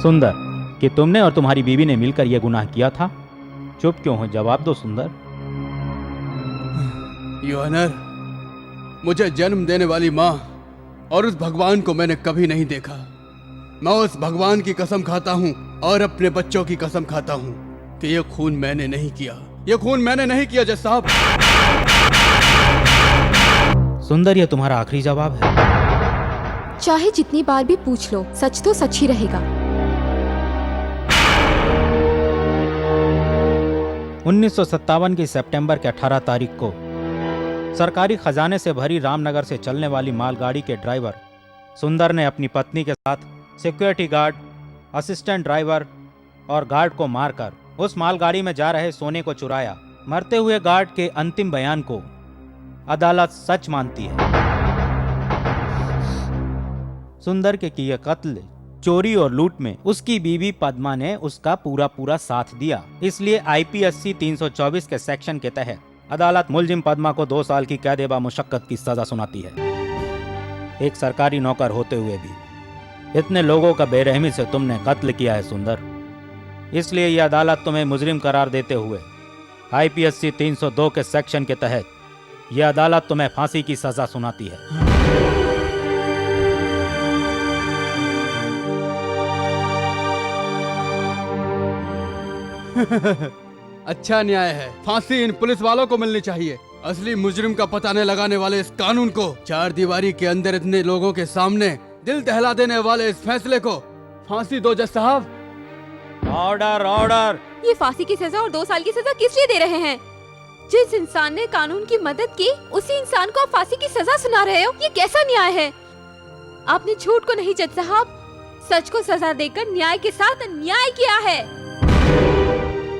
सुंदर, कि तुमने और तुम्हारी बीवी ने मिलकर यह गुनाह किया था? चुप क्यों हो? जवाब दो सुंदर। योर ऑनर, मुझे जन्म देने वाली माँ और उस भगवान को मैंने कभी नहीं देखा। मैं उस भगवान की कसम खाता हूँ और अपने बच्चों की कसम खाता हूँ कि ये खून मैंने नहीं किया। ये खून मैंने नहीं किया जज साहब। सुंदर, यह तुम्हारा आखिरी जवाब है? चाहे जितनी बार भी पूछ लो, सच तो सच ही रहेगा। 1957 की सितंबर के 18 तारीख को सरकारी खजाने से भरी रामनगर से चलने वाली मालगाड़ी के ड्राइवर सुंदर ने अपनी पत्नी के साथ सिक्योरिटी गार्ड, असिस्टेंट ड्राइवर और गार्ड को मारकर उस मालगाड़ी में जा रहे सोने को चुराया। मरते हुए गार्ड के अंतिम बयान को अदालत सच मानती है। सुंदर के किए कत्ल, चोरी और लूट में उसकी बीवी पद्मा ने उसका पूरा साथ दिया। इसलिए आईपीसी 324 के सेक्शन के तहत अदालत मुलजिम पद्मा को 2 साल की कैद-ए-मुशक्कत की सजा सुनाती है। एक सरकारी नौकर होते हुए भी इतने लोगों का बेरहमी से तुमने कत्ल किया है सुंदर। इसलिए यह अदालत तुम्हें मुजरिम करार देते हुए आईपीसी 302 के सेक्शन के तहत यह अदालत तुम्हें फांसी की सजा सुनाती है। अच्छा न्याय है। फांसी इन पुलिस वालों को मिलनी चाहिए। असली मुजरिम का पता न लगाने वाले इस कानून को, 4 दीवारी के अंदर इतने लोगों के सामने दिल दहला देने वाले इस फैसले को फांसी दो जज साहब। Order, order. ये फांसी की सजा और 2 साल की सजा किस लिए दे रहे हैं? जिस इंसान ने कानून की मदद की, उसी इंसान को आप फांसी की सजा सुना रहे हो। ये कैसा न्याय है? आपने झूठ को नहीं जज साहब, सच को सजा देकर न्याय के साथ अन्याय किया है।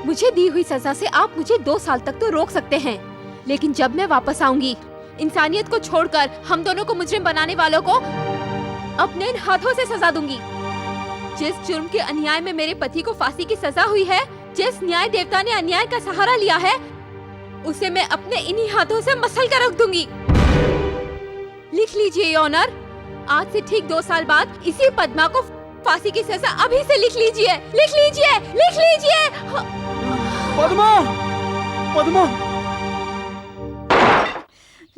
मुझे दी हुई सजा से आप मुझे 2 साल तक तो रोक सकते हैं, लेकिन जब मैं वापस आऊंगी, इंसानियत को छोड़कर हम दोनों को मुजरिम बनाने वालों को अपने हाथों से सजा दूंगी। जिस जुर्म के अन्याय में मेरे पति को फांसी की सजा हुई है, जिस न्याय देवता ने अन्याय का सहारा लिया है, उसे मैं अपने इन्हीं हाथों से मसल कर रख दूंगी। लिख लीजिए योर ऑनर, आज से ठीक 2 साल बाद इसी पद्मा को फांसी की सजा अभी से लिख लीजिए, लिख लीजिए, लिख लीजिए। पद्मा, पद्मा।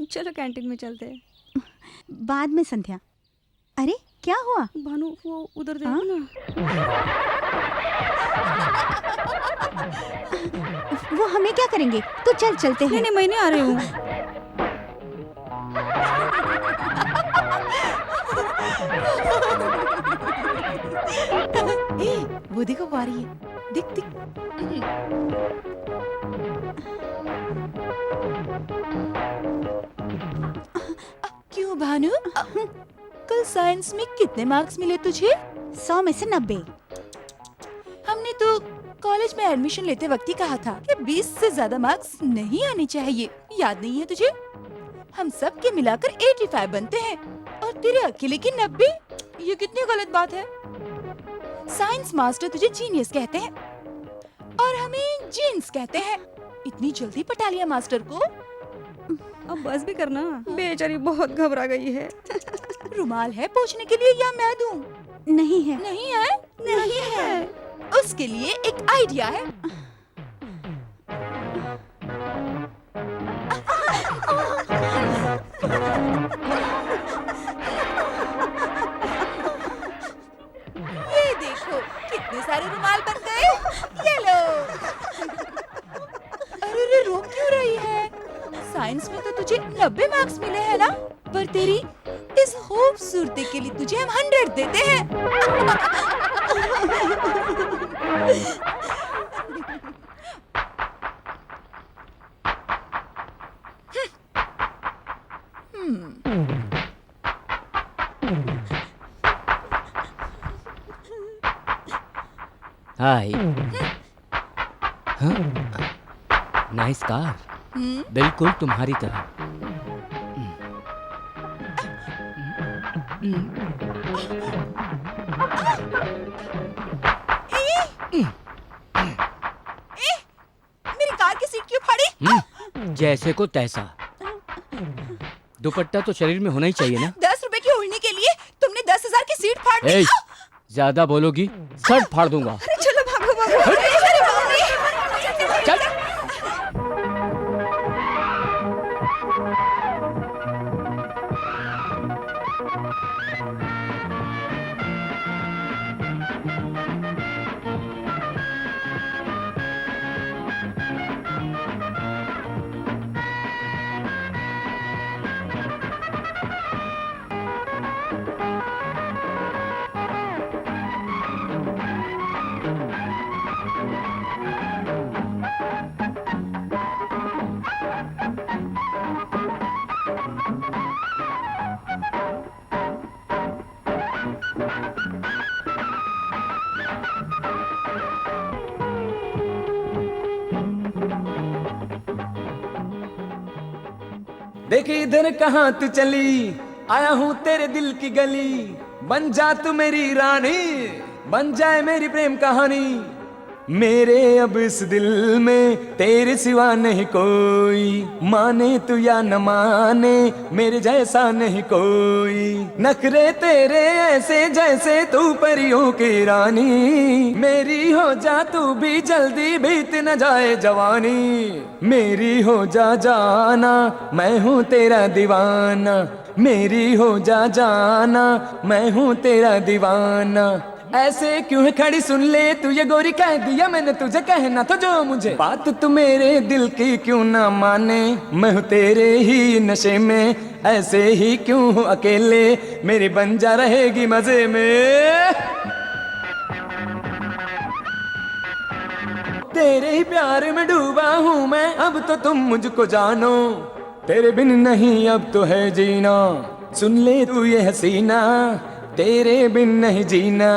चलो कैंटीन में चलते हैं। बाद में संध्या। अरे क्या हुआ? भानु, वो उधर देखो ना। वो हमें क्या करेंगे? तो चल चलते हैं। नहीं, मैं नहीं आ रही हूँ। वो देखो आ रही है। दिख दिख। क्यों भानु? कल साइंस में कितने मार्क्स मिले तुझे? 100 में से 90। हमने तो कॉलेज में एडमिशन लेते वक्त ही कहा था कि 20 से ज्यादा मार्क्स नहीं आने चाहिए। याद नहीं है तुझे? हम सब के मिलाकर 85 बनते हैं और तेरे अकेले की 90। ये कितनी गलत बात है। साइंस मास्टर तुझे जीनियस कहते हैं और हमें जीन्स कहते हैं। इतनी जल्दी पटा लिया मास्टर को। अब बस भी करना, बेचारी बहुत घबरा गई है। रुमाल है पोंछने के लिए या मैं दूं? नहीं है। नहीं है? नहीं है। उसके लिए एक आइडिया है। ये देखो कितने सारे रुमाल बन गए। ये लो। अरे रो क्यों रही है? साइंस में तो तुझे 90 मार्क्स मिले हैं ना? पर तेरी इस खूबसूरती के लिए तुझे हम 100 देते हैं। हाय। नाइस कार, बिल्कुल तुम्हारी तरह। मेरी कार की सीट क्यों फाड़ी? जैसे को तैसा। दुपट्टा तो शरीर में होना ही चाहिए ना। 10 रुपए की उड़ने के लिए तुमने 10,000 की सीट फाड़ दी। ज्यादा बोलोगी सर फाड़ दूंगा। चलो भागो भागो। चल। देख इधर कहाँ तू चली, आया हूँ तेरे दिल की गली, बन जा तू मेरी रानी, बन जाए मेरी प्रेम कहानी। मेरे अब इस दिल में तेरे सिवा नहीं कोई, माने तू या न माने मेरे जैसा नहीं कोई। नखरे तेरे ऐसे जैसे तू परियों की रानी, मेरी हो जा तू भी जल्दी बीत न जाए जवानी। मेरी हो जा जाना मैं हूँ तेरा दीवाना, मेरी हो जा जाना मैं हूँ तेरा दीवाना। ऐसे क्यों है खड़ी सुन ले तू ये गोरी, कह दिया मैंने तुझे कहना तो जो मुझे, बात तू मेरे दिल की क्यों ना माने, मैं हूँ तेरे ही नशे में, ऐसे ही क्यों हूँ अकेले, मेरी बन जा रहेगी मजे में। तेरे ही प्यार में डूबा हूँ मैं, अब तो तुम मुझको जानो, तेरे बिन नहीं अब तो है जीना। सुन ले तू ये हसीना, तेरे बिन नहीं जीना।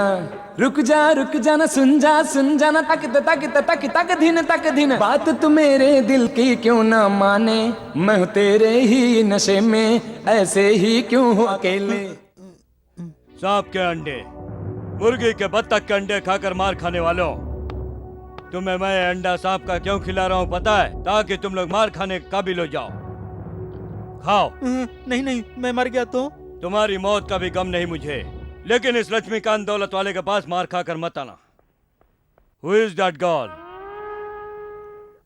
रुक जा ना सुन जाना, तक धीन, बात तू मेरे दिल की क्यों ना माने, मैं हूँ तेरे ही नशे में, ऐसे ही क्यों हूँ अकेले। सांप के अंडे, मुर्गी के बत्तख के अंडे खाकर मार खाने वालों, तुम्हें मैं अंडा सांप का क्यों खिला रहा हूँ पता है? ताकि तुम लोग मार खाने के काबिल हो जाओ। खाओ। नहीं मैं मर गया तो? तुम्हारी मौत का भी गम नहीं मुझे, लेकिन इस लक्ष्मीकांत दौलत वाले के पास मार खाकर मत आना। Who is that girl?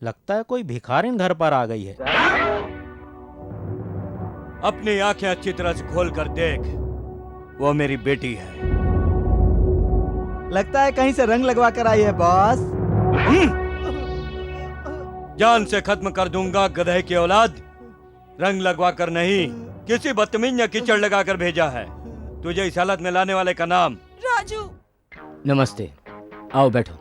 लगता है कोई भिखारिन घर पर आ गई है। अपनी आंखें अच्छी तरह से खोल कर देख, वो मेरी बेटी है। लगता है कहीं से रंग लगवा कर आई है बॉस। जान से खत्म कर दूंगा गधे की औलाद, रंग लगवा कर नहीं, किसी बदतमीज ने कीचड़ लगाकर भेजा है। तुझे इस हालत में लाने वाले का नाम? राजू। नमस्ते, आओ बैठो।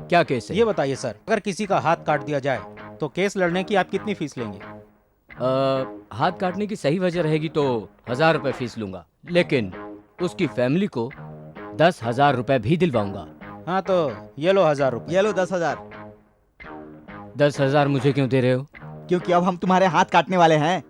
क्या केस है? ये बताइए सर, अगर किसी का हाथ काट दिया जाए तो केस लड़ने की आप कितनी फीस लेंगे? हाथ काटने की सही वजह रहेगी तो 1000 रुपए फीस लूंगा, लेकिन उसकी फैमिली को 10,000 रुपए भी दिलवाऊंगा। हाँ तो ये लो 1000 रुपए। ये लो 10,000। 10,000 मुझे क्यों दे रहे हो? क्योंकि अब हम तुम्हारे हाथ काटने वाले हैं।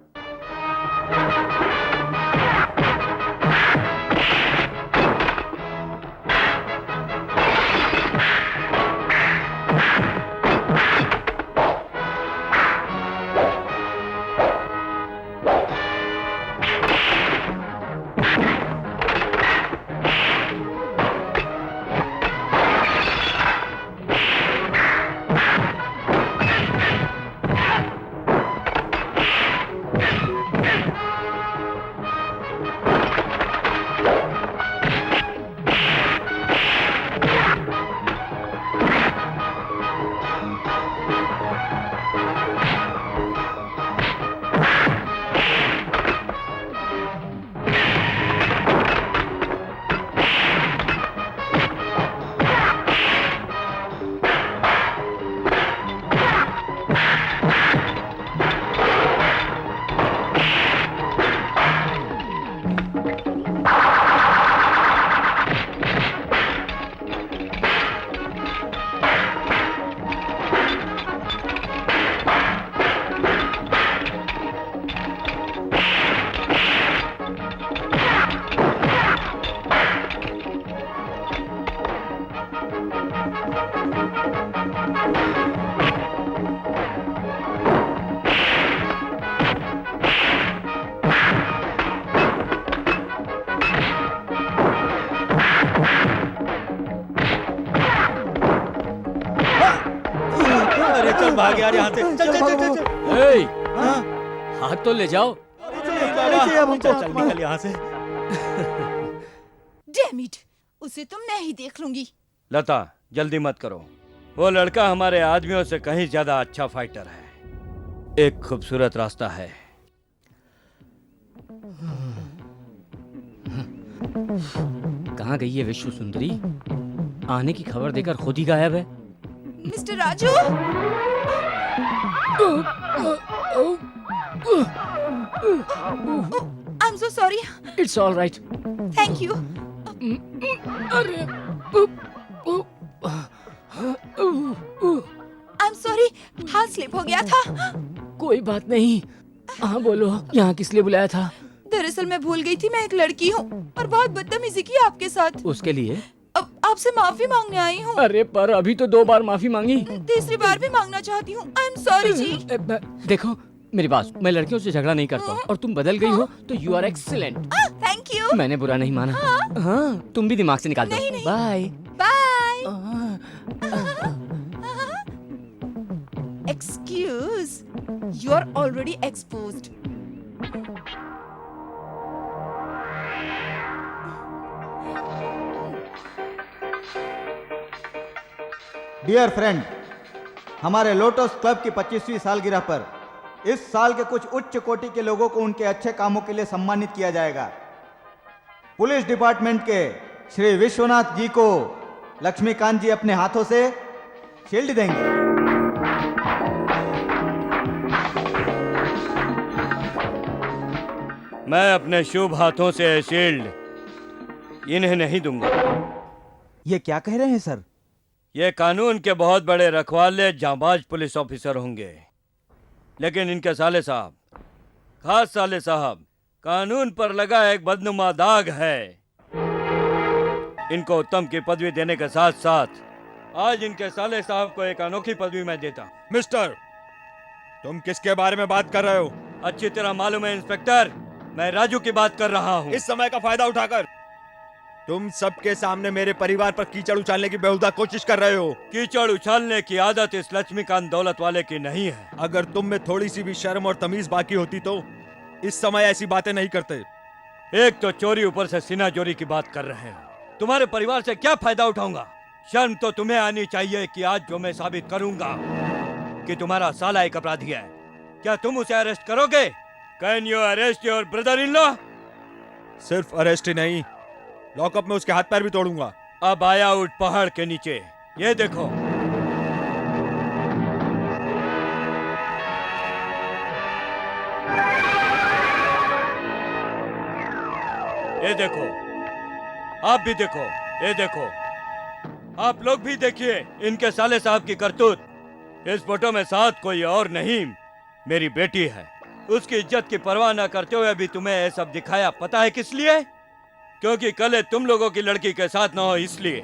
यार यहाँ से। चल चल चल चल चल। ए, हाँ, हाथ तो ले जाओ। गाड़ी से अब हमको चल निकल यहाँ से। डैम इट, उसे तो मैं ही देख लूंगी। लता जल्दी मत करो, वो लड़का हमारे आदमियों से कहीं ज्यादा अच्छा फाइटर है। एक खूबसूरत रास्ता है। कहाँ गई है विश्व सुंदरी? आने की खबर देकर खुद ही गायब है। Mister Raju, I am so sorry. It's all right. Thank you. अरे आई एम सॉरी, हाथ स्लिप हो गया था। कोई बात नहीं। हाँ बोलो, यहाँ किस लिए बुलाया था? दरअसल मैं भूल गई थी मैं एक लड़की हूँ और बहुत बदतमीजी की आपके साथ। उसके लिए? अब आपसे माफी मांगने आई हूँ। अरे पर अभी तो 2 बार माफी मांगी। तीसरी बार भी मांगना चाहती हूँ। आई एम सॉरी जी। देखो मेरी बात, मैं लड़कियों से झगड़ा नहीं करता और तुम बदल गई हो तो you are excellent. Thank you. मैंने बुरा नहीं माना। हाँ, तुम भी दिमाग से निकाल दो। Bye bye. Excuse, you are already exposed. Dear friend, हमारे लोटस क्लब की 25वीं सालगिरह पर इस साल के कुछ उच्च कोटि के लोगों को उनके अच्छे कामों के लिए सम्मानित किया जाएगा। पुलिस डिपार्टमेंट के श्री विश्वनाथ जी को लक्ष्मीकांत जी अपने हाथों से शील्ड देंगे। मैं अपने शुभ हाथों से शील्ड इन्हें नहीं दूंगा। ये क्या कह रहे हैं सर? ये कानून के बहुत बड़े रखवाले जांबाज पुलिस ऑफिसर होंगे, लेकिन इनके साले साहब, खास साले साहब, कानून पर लगा एक बदनुमा दाग है। इनको उत्तम की पदवी देने के साथ साथ आज इनके साले साहब को एक अनोखी पदवी मैं देता। मिस्टर, तुम किसके बारे में बात कर रहे हो? अच्छी तरह मालूम है इंस्पेक्टर, मैं राजू की बात कर रहा हूँ। इस समय का फायदा उठाकर तुम सबके सामने मेरे परिवार पर कीचड़ उछालने की बेहुदा कोशिश कर रहे हो। कीचड़ उछालने की आदत इस लक्ष्मीकांत दौलत वाले की नहीं है। अगर तुम में थोड़ी सी भी शर्म और तमीज बाकी होती तो इस समय ऐसी बातें नहीं करते। एक तो चोरी, ऊपर से सीना चोरी की बात कर रहे हो। तुम्हारे परिवार से क्या फायदा उठाऊंगा? शर्म तो तुम्हें आनी चाहिए कि आज जो मैं साबित करूंगा कि तुम्हारा साला एक अपराधी है, क्या तुम उसे अरेस्ट करोगे? Can you arrest your brother in law? सिर्फ अरेस्ट ही नहीं, लॉकअप में उसके हाथ पैर भी तोड़ूंगा। अब आया उठ पहाड़ के नीचे, ये देखो। ये देखो, आप भी देखो, ये देखो, आप लोग भी देखिए इनके साले साहब की करतूत। इस फोटो में साथ कोई और नहीं, मेरी बेटी है। उसकी इज्जत की परवाह न करते हुए भी तुम्हें ये सब दिखाया, पता है किस लिए? क्योंकि कल तुम लोगों की लड़की के साथ ना हो, इसलिए।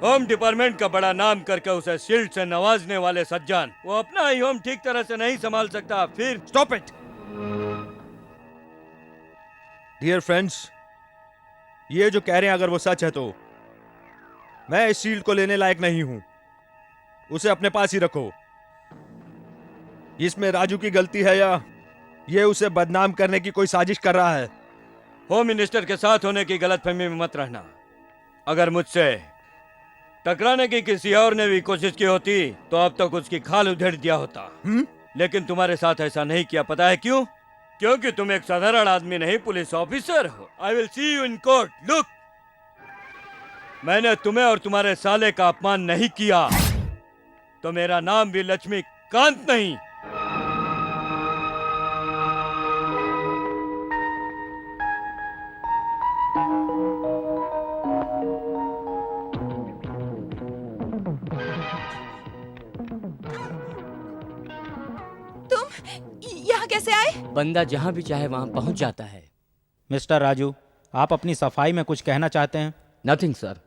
होम डिपार्टमेंट का बड़ा नाम करके उसे शील्ड से नवाजने वाले सज्जान, वो अपना ही होम ठीक तरह से नहीं संभाल सकता, फिर स्टॉप इट। डियर फ्रेंड्स, ये जो कह रहे हैं अगर वो सच है तो मैं इस शील्ड को लेने लायक नहीं हूं। उसे अपने पास ही रखो। इसमें राजू की गलती है या ये उसे बदनाम करने की कोई साजिश कर रहा है? होम मिनिस्टर के साथ होने की गलतफहमी में मत रहना। अगर मुझसे टकराने की किसी और ने भी कोशिश की होती तो अब तक उसकी खाल उधेड़ दिया होता। लेकिन तुम्हारे साथ ऐसा नहीं किया, पता है क्यों? क्योंकि तुम एक साधारण आदमी नहीं, पुलिस ऑफिसर हो। I will see you in court. Look, मैंने तुम्हें और तुम्हारे साले का अपमान नहीं किया तो मेरा नाम भी लक्ष्मीकांत नहीं। यहाँ कैसे आए? बंदा जहाँ भी चाहे वहाँ पहुँच जाता है। मिस्टर राजू, आप अपनी सफाई में कुछ कहना चाहते हैं? नथिंग सर,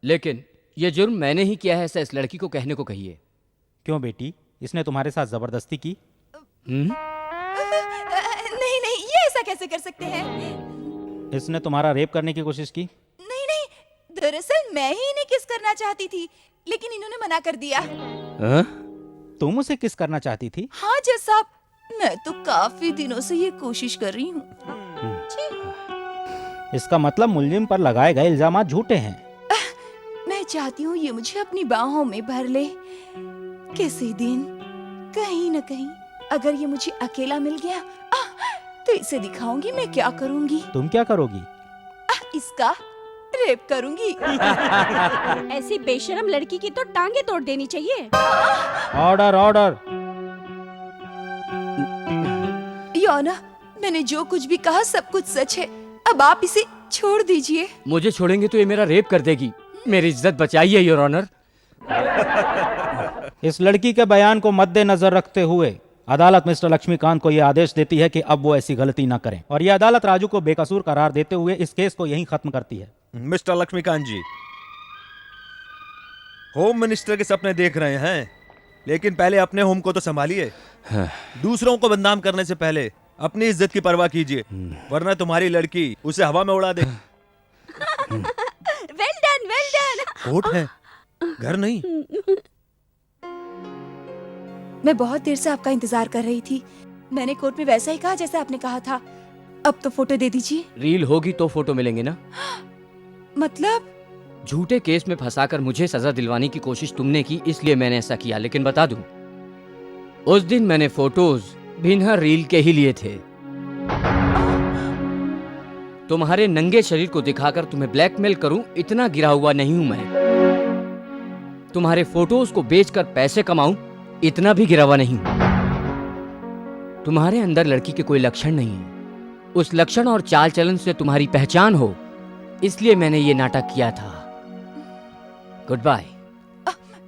लेकिन ये जुर्म मैंने ही किया है, ऐसा इस लड़की को कहने को कहिए। क्यों बेटी, इसने तुम्हारे साथ जबरदस्ती की? नहीं नहीं, ये ऐसा कैसे कर सकते हैं? इसने तुम्हारा रेप करने की कोशिश की? नहीं नहीं, दरअसल मैं ही इन्हें किस करना चाहती थी, लेकिन इन्होंने मना कर दिया। हाँ? तुम उसे किस करना चाहती थी? हाँ जज साहब, मैं तो काफी दिनों से ये कोशिश कर रही हूँ। इसका मतलब मुलजिम पर लगाए गए इल्जाम झूठे हैं। मैं चाहती हूँ ये मुझे अपनी बाहों में भर ले। किसी दिन कहीं न कहीं अगर ये मुझे अकेला मिल गया तो इसे दिखाऊंगी मैं क्या करूंगी। तुम क्या करोगी? इसका रेप करूंगी। ऐसी बेशरम लड़की की तो टांगे तोड़ देनी चाहिए। Order order. योना, मैंने जो कुछ भी कहा सब कुछ सच है। अब आप इसे छोड़ दीजिए। मुझे छोड़ेंगे तो ये मेरा रेप कर देगी। मेरी इज्जत बचाइए योर ऑनर। इस लड़की के बयान को मद्देनजर रखते हुए अदालत मिस्टर लक्ष्मीकांत को यह आदेश देती है कि अब वो ऐसी गलती न करें और यह अदालत राजू को बेकसूर करार देते हुए इस केस को यहीं खत्म करती है। मिस्टर लक्ष्मीकांत जी, होम मिनिस्टर के सपने देख रहे हैं, लेकिन पहले अपने होम को तो संभालिए। दूसरों को बदनाम करने से पहले अपनी इज्जत की परवाह कीजिए, वरना तुम्हारी लड़की उसे हवा में उड़ा दे। Well done, well done. Court है, घर नहीं। मैं बहुत देर से आपका इंतजार कर रही थी। मैंने कोर्ट में वैसा ही कहा जैसा आपने कहा था। अब तो फोटो दे दीजिए। रील होगी तो फोटो मिलेंगे ना। मतलब? झूठे केस में फंसाकर मुझे सजा दिलवाने की कोशिश तुमने की, इसलिए मैंने ऐसा किया। लेकिन बता दूं, उस दिन मैंने फोटोज बिना रील के ही लिए थे। तुम्हारे नंगे शरीर को दिखाकर तुम्हें ब्लैकमेल करूं, इतना गिरा हुआ नहीं हूं मैं। तुम्हारे फोटोज को बेचकर पैसे कमाऊं, इतना भी गिरा हुआ नहीं हूं। तुम्हारे अंदर लड़की के कोई लक्षण नहीं है। उस लक्षण और चाल चलन से तुम्हारी पहचान हो, इसलिए मैंने ये नाटक किया था। Good bye.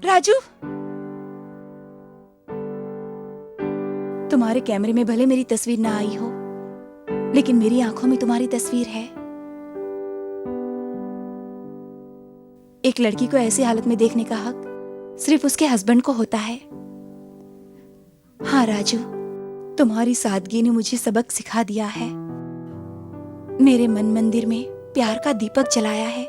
राजू, तुम्हारे कैमरे में भले मेरी तस्वीर ना आई हो, लेकिन मेरी आंखों में तुम्हारी तस्वीर है। एक लड़की को ऐसी हालत में देखने का हक सिर्फ उसके हस्बैंड को होता है। हाँ राजू, तुम्हारी सादगी ने मुझे सबक सिखा दिया है। मेरे मन मंदिर में प्यार का दीपक जलाया है।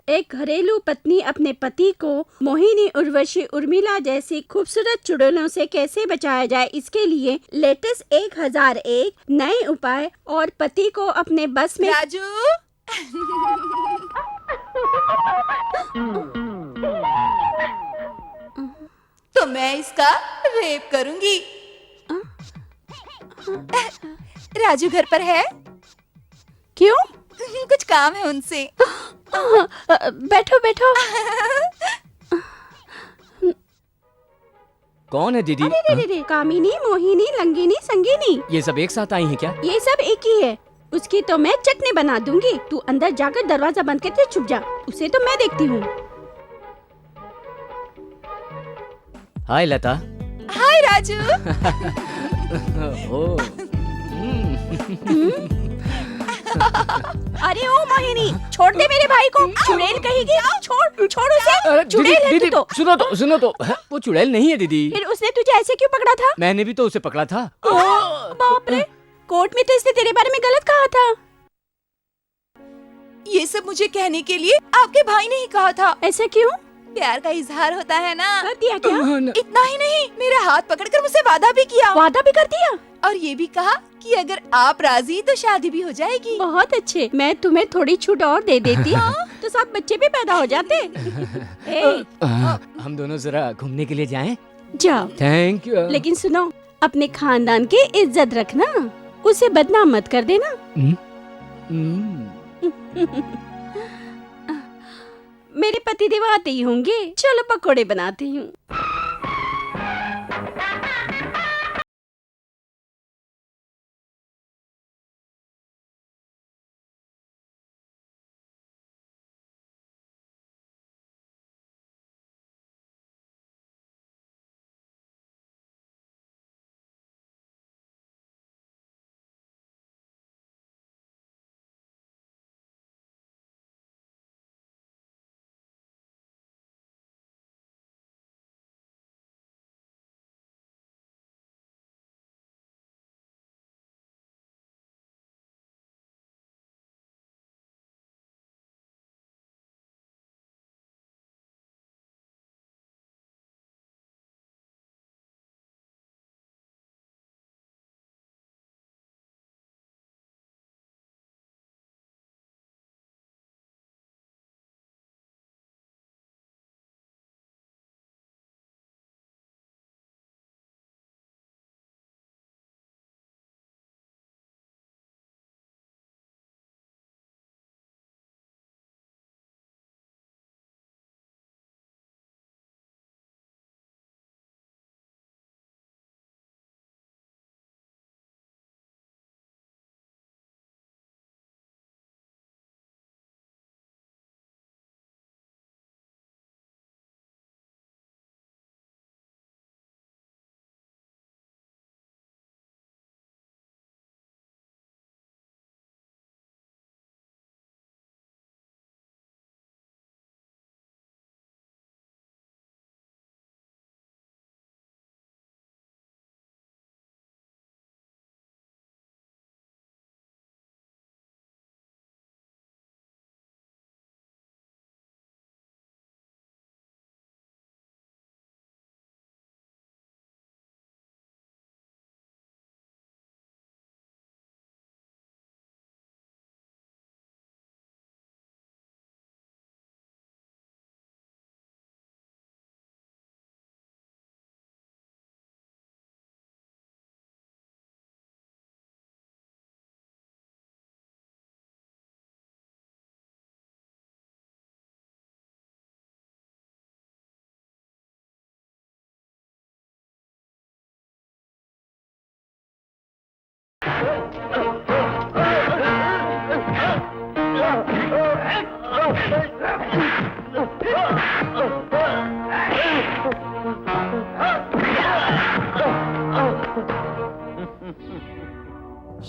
एक घरेलू पत्नी अपने पति को मोहिनी, उर्वशी, उर्मिला जैसी खूबसूरत चुड़ैलों से कैसे बचाया जाए, इसके लिए लेटेस्ट 1001 नए उपाय और पति को अपने बस में। राजू, तो मैं इसका रेप करूंगी। राजू घर पर है? क्यों? कुछ काम है उनसे। बैठो बैठो। कौन है दीदी? अरे कामिनी, मोहिनी, लंगिनी, संगिनी, ये सब एक साथ आई हैं क्या? ये सब एक ही है। उसकी तो मैं चटनी बना दूंगी। तू अंदर जाकर दरवाजा बंद करके छुप जा, उसे तो मैं देखती हूँ। हाय लता। हाय राजू। ओ, अरे ओ मोहिनी, छोड़ दे मेरे भाई को। चुड़ैल कहेगी। छोड़ छोड़ उसे। अरे चुड़ैल है दीदी, तू तो। सुनो तो वो चुड़ैल नहीं है दीदी। फिर उसने तुझे ऐसे क्यों पकड़ा था? मैंने भी तो उसे पकड़ा था। बाप रे, कोर्ट में तो इसने तेरे बारे में गलत कहा था। ये सब मुझे कहने के लिए आपके भाई ने ही कहा था। ऐसा क्यों? प्यार का इजहार होता है ना। कर दिया क्या? इतना ही नहीं, मेरा हाथ पकड़कर मुझसे वादा भी किया। वादा भी कर दिया? और ये भी कहा कि अगर आप राजी तो शादी भी हो जाएगी। बहुत अच्छे, मैं तुम्हें थोड़ी छूट और दे देती तो सब बच्चे भी पैदा हो जाते। हम दोनों जरा घूमने के लिए जाएं? जाओ। Thank you. लेकिन सुनो, अपने खानदान की इज्जत रखना, उसे बदनाम मत कर देना। मेरे पति देव आते ही होंगे, चलो पकोड़े बनाती हूँ।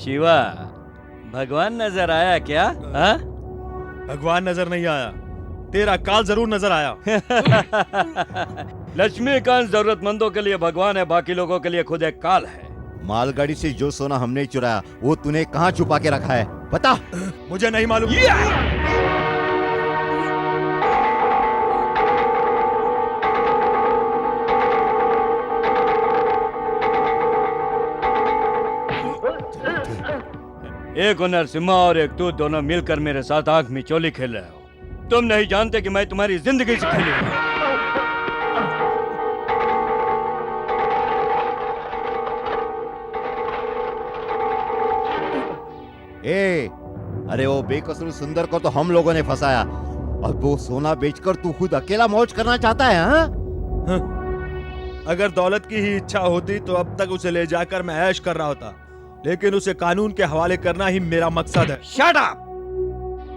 शिवा, भगवान नजर आया क्या? हाँ? भगवान नजर नहीं आया, तेरा काल जरूर नजर आया। लक्ष्मीकांत जरूरतमंदों के लिए भगवान है, बाकी लोगों के लिए खुद एक काल है। मालगाड़ी से जो सोना हमने चुराया वो तूने कहाँ छुपा के रखा है बता। मुझे नहीं मालूम। एक नरसिम्हा और एक तू दोनों मिलकर मेरे साथ आंख में चोली खेल रहे हो। तुम नहीं जानते कि मैं तुम्हारी जिंदगी से खेली हूं। अरे वो बेकसूर सुंदर को तो हम लोगों ने फंसाया, अब वो सोना बेचकर तू खुद अकेला मौज करना चाहता है? हाँ? अगर दौलत की ही इच्छा होती तो अब तक उसे ले जाकर मैं ऐश कर रहा होता, लेकिन उसे कानून के हवाले करना ही मेरा मकसद है। Shut up!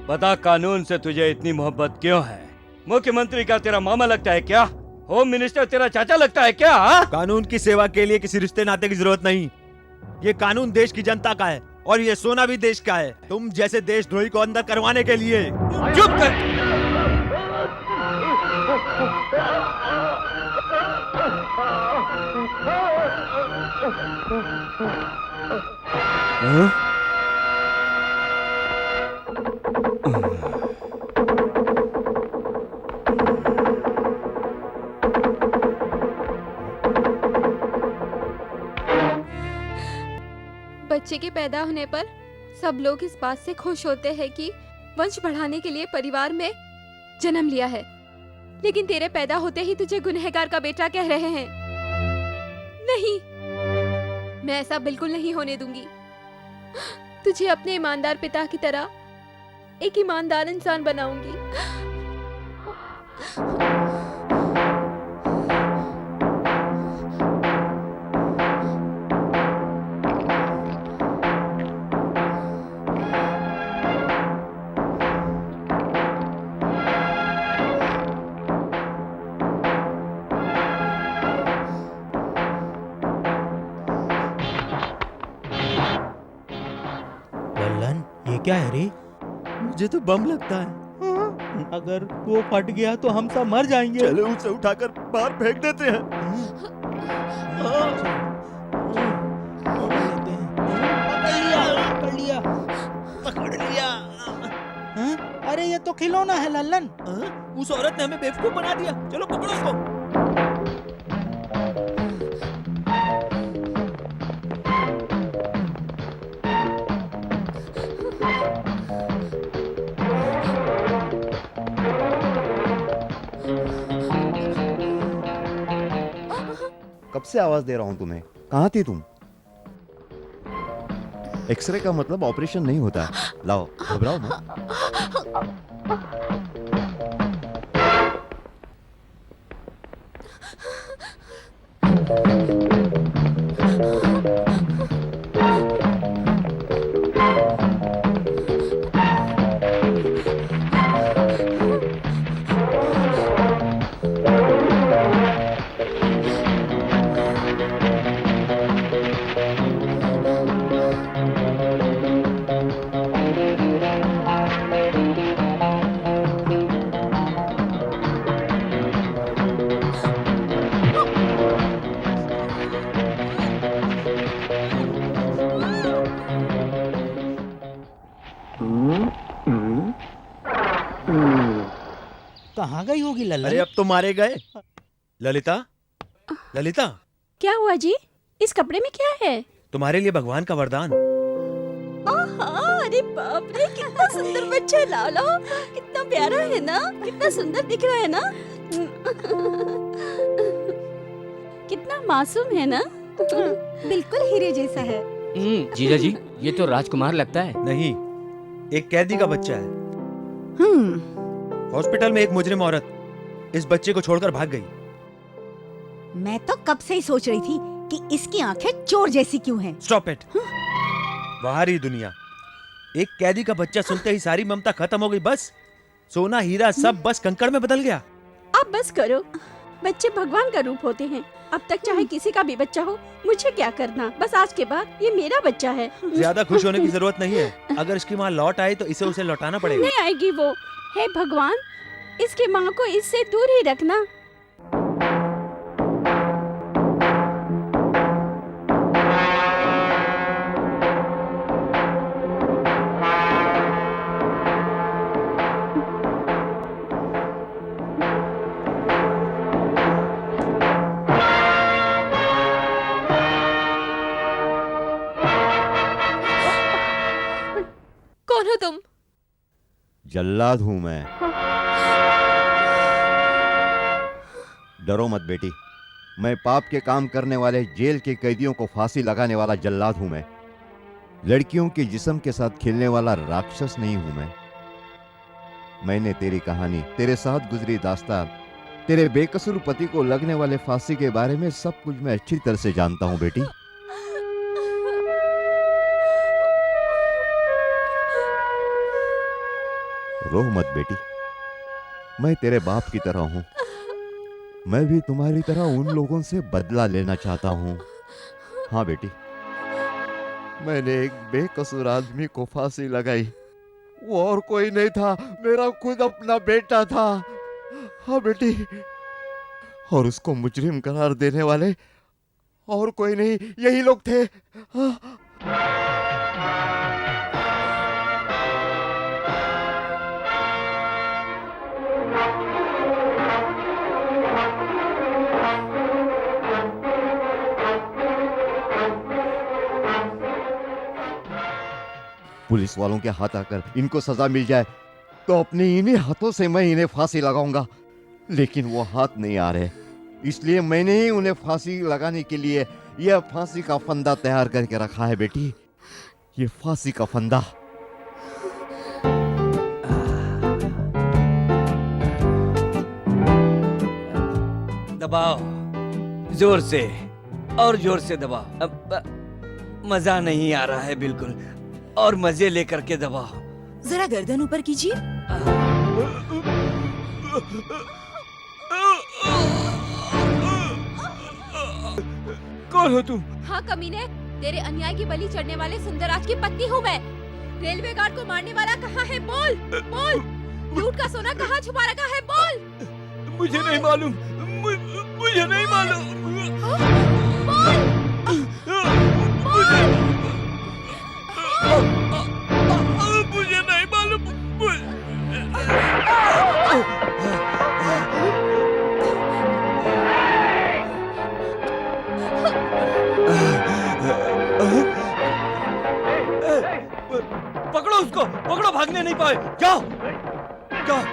बता, कानून से तुझे इतनी मोहब्बत क्यों है? मुख्यमंत्री का तेरा मामा लगता है क्या? होम मिनिस्टर तेरा चाचा लगता है क्या? कानून की सेवा के लिए किसी रिश्ते नाते की जरूरत नहीं। ये कानून देश की जनता का है और ये सोना भी देश का है। तुम जैसे देशद्रोही को अंदर करवाने के लिए। चुप कर! बच्चे के पैदा होने पर सब लोग इस बात से खुश होते हैं कि वंश बढ़ाने के लिए परिवार में जन्म लिया है, लेकिन तेरे पैदा होते ही तुझे गुनहगार का बेटा कह रहे हैं। नहीं, मैं ऐसा बिल्कुल नहीं होने दूंगी। तुझे अपने ईमानदार पिता की तरह एक ईमानदार इंसान बनाऊंगी। लल्लन, ये क्या है रे? मुझे तो बम लगता है। अगर वो फट गया तो हम सब मर जाएंगे। चलो उसे उठाकर बाहर फेंक देते हैं। पकड़ लिया। अरे ये तो खिलौना है लल्लन। उस औरत ने हमें बेवकूफ बना दिया। चलो पकड़ो उसको। कब से आवाज दे रहा हूं तुम्हें, कहाँ थी तुम? एक्सरे का मतलब ऑपरेशन नहीं होता। लाओ, घबराओ मत। कहाँ गई होगी लल्लन? अरे अब तो मारे गए। ललिता, ललिता, क्या हुआ जी? इस कपड़े में क्या है? तुम्हारे लिए भगवान का वरदान। अरे बाप रे, कितना सुंदर बच्चा है लाला, कितना प्यारा है ना, कितना सुंदर दिख रहा है ना, कितना मासूम है ना, बिल्कुल हीरे जैसा है। जीजा जी, ये तो राजकुमार लगता है। नहीं, एक कैदी का बच्चा है। हॉस्पिटल में एक मुजरिम औरत इस बच्चे को छोड़कर भाग गई। मैं तो कब से ही सोच रही थी कि इसकी आंखें चोर जैसी क्यों हैं। Stop it. बाहरी दुनिया, एक कैदी का बच्चा सुनते ही सारी ममता खत्म हो गई। बस सोना हीरा सब बस कंकड़ में बदल गया। आप बस करो, बच्चे भगवान का रूप होते हैं। अब तक चाहे किसी का भी बच्चा हो, मुझे क्या करना, बस आज के बाद ये मेरा बच्चा है। ज्यादा खुश होने की जरूरत नहीं है। अगर इसकी माँ लौट आई तो इसे उसे लौटाना पड़ेगा। नहीं आएगी वो। हे भगवान, इसकी माँ को इससे दूर ही रखना। कौन हो तुम? जल्लाद हूं मैं। डरो मत बेटी, मैं पाप के काम करने वाले जेल के कैदियों को फांसी लगाने वाला जल्लाद हूं मैं। लड़कियों के जिस्म के साथ खेलने वाला राक्षस नहीं हूं मैं। मैंने तेरी कहानी, तेरे साथ गुजरी दास्तान, तेरे बेकसूर पति को लगने वाले फांसी के बारे में सब कुछ मैं अच्छी तरह से जानता हूं बेटी। रो मत बेटी, मैं तेरे बाप की तरह हूं। मैं भी तुम्हारी तरह उन लोगों से बदला लेना चाहता हूं। हाँ बेटी, मैंने एक बेकसूर आदमी को फांसी लगाई। वो और कोई नहीं था, मेरा खुद अपना बेटा था। हाँ बेटी, और उसको मुजरिम करार देने वाले और कोई नहीं, यही लोग थे। हाँ। पुलिस वालों के हाथ आकर इनको सजा मिल जाए तो अपने इन्हीं हाथों से मैं इन्हें फांसी लगाऊंगा, लेकिन वो हाथ नहीं आ रहे, इसलिए मैंने ही उन्हें फांसी लगाने के लिए यह फांसी का फंदा तैयार करके रखा है बेटी। ये फांसी का फंदा। दबाओ, जोर से और जोर से दबाओ। अब मजा नहीं आ रहा है बिल्कुल, और मजे लेकर के दबाओ। जरा गर्दन ऊपर कीजिए। कौन हो तुम? हाँ कमीने, तेरे अन्याय की बलि चढ़ने वाले सुंदरराज की पत्नी हूँ मैं। रेलवे गार्ड को मारने वाला कहाँ है? बोल बोल। लूट का सोना कहाँ छुपा रखा है? बोल। मुझे नहीं मालूम, मुझे नहीं मालूम। मुझे नहीं मालूम। पकड़ो उसको, पकड़ो, भागने नहीं पाए। जाओ जाओ।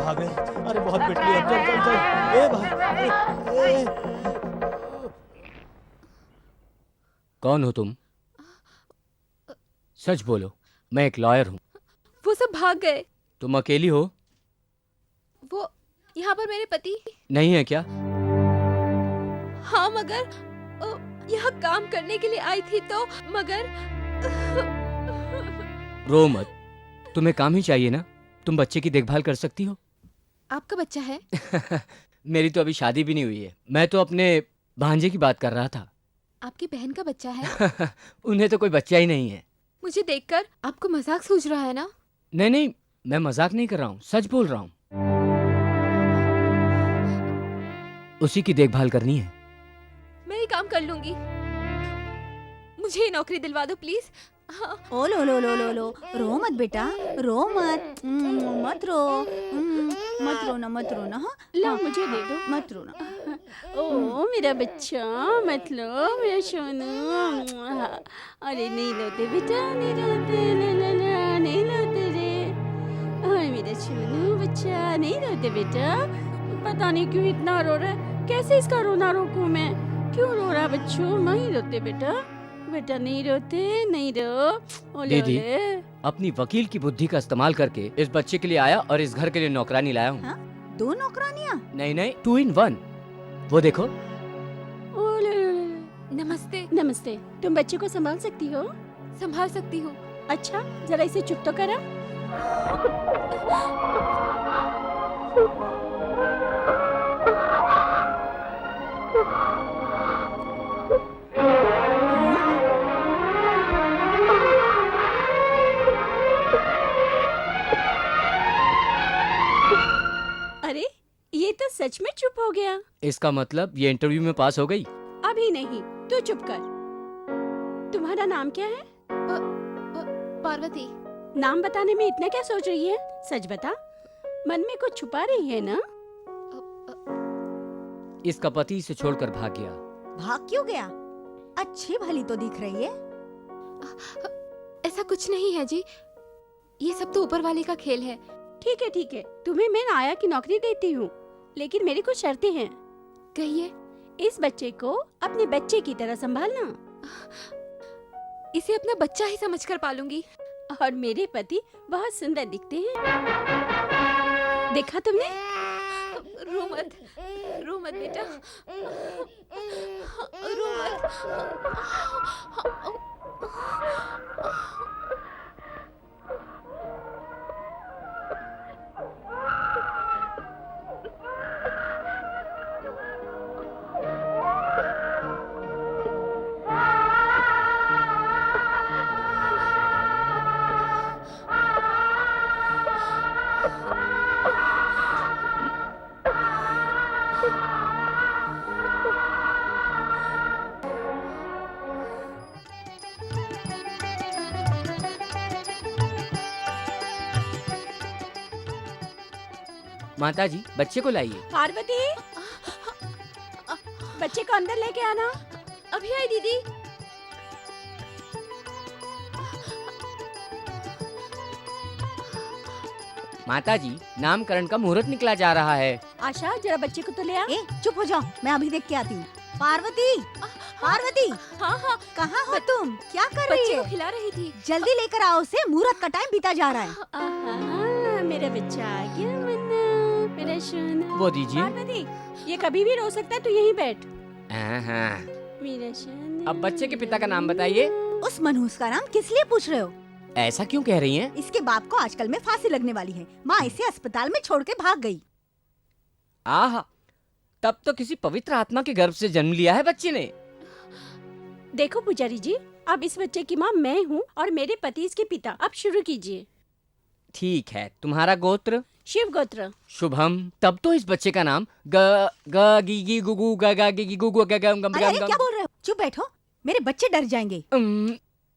भाग गए। अरे बहुत पिट लिया, चल चल चल। ए भाई, ए। कौन हो तुम? सच बोलो, मैं एक लॉयर हूँ। वो सब भाग गए। तुम अकेली हो? वो यहाँ पर मेरे पति नहीं है क्या? हाँ, मगर यहाँ काम करने के लिए आई थी तो मगर रो मत, तुम्हें काम ही चाहिए ना? तुम बच्चे की देखभाल कर सकती हो। आपका बच्चा है? मेरी तो अभी शादी भी नहीं हुई है। मैं तो अपने भांजे की बात कर रहा था। आपकी बहन का बच्चा है? उन्हें तो कोई बच्चा ही नहीं है। मुझे देखकर आपको मजाक सूझ रहा है ना? नहीं नहीं, मैं मजाक नहीं कर रहा हूँ, सच बोल रहा हूँ। उसी की देखभाल करनी है। मैं ये काम कर लूंगी। मुझे ये नौकरी दिलवा दो प्लीज। हाँ। ओ लो लो लो लो लो, रो मत बेटा, रो मत। मत रो, मत रोना, मत रोना। हाँ, ला मुझे दे दो। मत रोना। ओ मेरा बच्चा, मत लो मेरा सोनू। अरे नहीं रोते बेटा, नहीं रोते, ला ला ला, नहीं रोते रे। अरे मेरा सोनू बच्चा, नहीं रोते बेटा। पता नहीं क्यों इतना रो रहा है, कैसे इसका रोना रोकूं मैं? क्यों रो रहा बच्चों? नहीं रोते बेटा, बेटा नहीं रोते, नहीं रो। ओले दीदी, ओले। अपनी वकील की बुद्धि का इस्तेमाल करके इस बच्चे के लिए आया और इस घर के लिए नौकरानी लाया हूँ। हाँ? 2 नौकरानियाँ? नहीं नहीं, 2 in 1। वो देखो। ओले ओले। नमस्ते। नमस्ते। तुम बच्चे को संभाल सकती हो? संभाल सकती हूँ। अच्छा, जरा इसे चुप तो करा। अरे ये तो सच में चुप हो गया। इसका मतलब ये इंटरव्यू में पास हो गई। अभी नहीं, तू चुप कर। तुम्हारा नाम क्या है? पार्वती। नाम बताने में इतना क्या सोच रही है? सच बता, मन में कुछ छुपा रही है ना? इसका पति इसे छोड़कर भाग गया। भाग क्यों गया? अच्छी भली तो दिख रही है। ऐसा कुछ नहीं है जी, ये सब तो ऊपर वाले का खेल है। ठीक है ठीक है, तुम्हें मैं नाया की नौकरी देती हूँ, लेकिन मेरी कुछ शर्तें हैं। कहिए। इस बच्चे को अपने बच्चे की तरह संभालना। इसे अपना बच्चा ही समझकर पालूंगी। और मेरे पति बहुत सुंदर दिखते हैं। देखा तुमने? रो मत बेटा, रो मत। माता जी, बच्चे को लाइए। पार्वती, बच्चे को अंदर लेके आना। अभी आई दीदी। माता जी, नामकरण का मुहूर्त निकला जा रहा है। आशा, जरा बच्चे को तो ले आ। ए, चुप हो जाओ, मैं अभी देख के आती हूँ। पार्वती, पार्वती, हाँ हाँ, कहाँ हो तुम? क्या कर रही बच्चे को है? खिला रही थी। जल्दी लेकर आओ उसे, मुहूर्त का टाइम बीता जा रहा है। आहा, मेरा बच्चा आ गया मन्ना, मेरा सोना। वो दीजिए। पार्वती, ये कभी भी रो सकता है, तू यहीं बैठ। हाँ। मेरा सोना। अब बच्चे के पिता का नाम बताइए। उस मनहूस का नाम किस लिए पूछ रहे हो? ऐसा क्यों कह रही हैं? इसके बाप को आजकल में फांसी लगने वाली है। माँ इसे अस्पताल में छोड़ के भाग गई। आहा, तब तो किसी पवित्र आत्मा के गर्भ से जन्म लिया है बच्चे ने। देखो पुजारी जी, अब इस बच्चे की माँ मैं हूँ और मेरे पति इसके पिता। अब शुरू कीजिए। ठीक है, तुम्हारा गोत्र? शिव गोत्र। शुभम। तब तो इस बच्चे का नाम ग ग गी गी गुगु ग ग गी गी गुगु ग ग गम अरे अरे, क्या बोल रहे हो? चुप बैठो, मेरे बच्चे डर जाएंगे।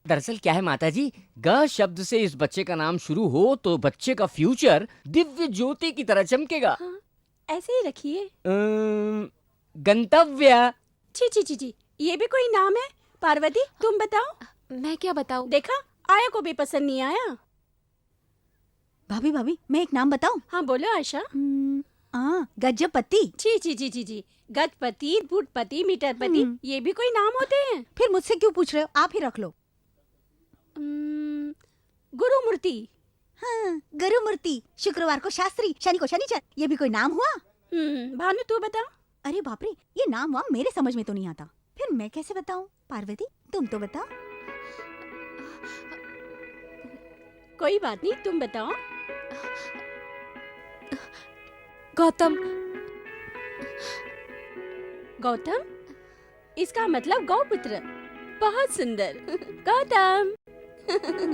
दरअसल क्या है माता जी, ग शब्द से इस बच्चे का नाम शुरू हो तो बच्चे का फ्यूचर दिव्य ज्योति की तरह चमकेगा। हाँ, ऐसे ही रखिए। गंतव्य। छी छी छी छी, ये भी कोई नाम है? पार्वती, तुम बताओ। मैं क्या बताऊं? देखा, आया को भी पसंद नहीं आया। भाभी भाभी मैं एक नाम बताऊं? हाँ बोलो आयशा। गजपति। जी जी जी जी जी, गजपति, फुटपति, मीटरपति, ये भी कोई नाम होते हैं? फिर मुझसे क्यों पूछ रहे हो? आप ही रख लो। गुरुमूर्ति। हाँ, गुरुमूर्ति। शुक्रवार को शास्त्री, शनि को शनिचर, ये भी कोई नाम हुआ? भानु तू बता। अरे बाप रे, ये नाम वाम मेरे समझ में तो नहीं आता। फिर मैं कैसे बताऊं? पार्वती तुम तो बताओ। कोई बात नहीं, तुम बताओ। गौतम। गौतम, इसका मतलब गौपुत्र। बहुत सुंदर। गौतम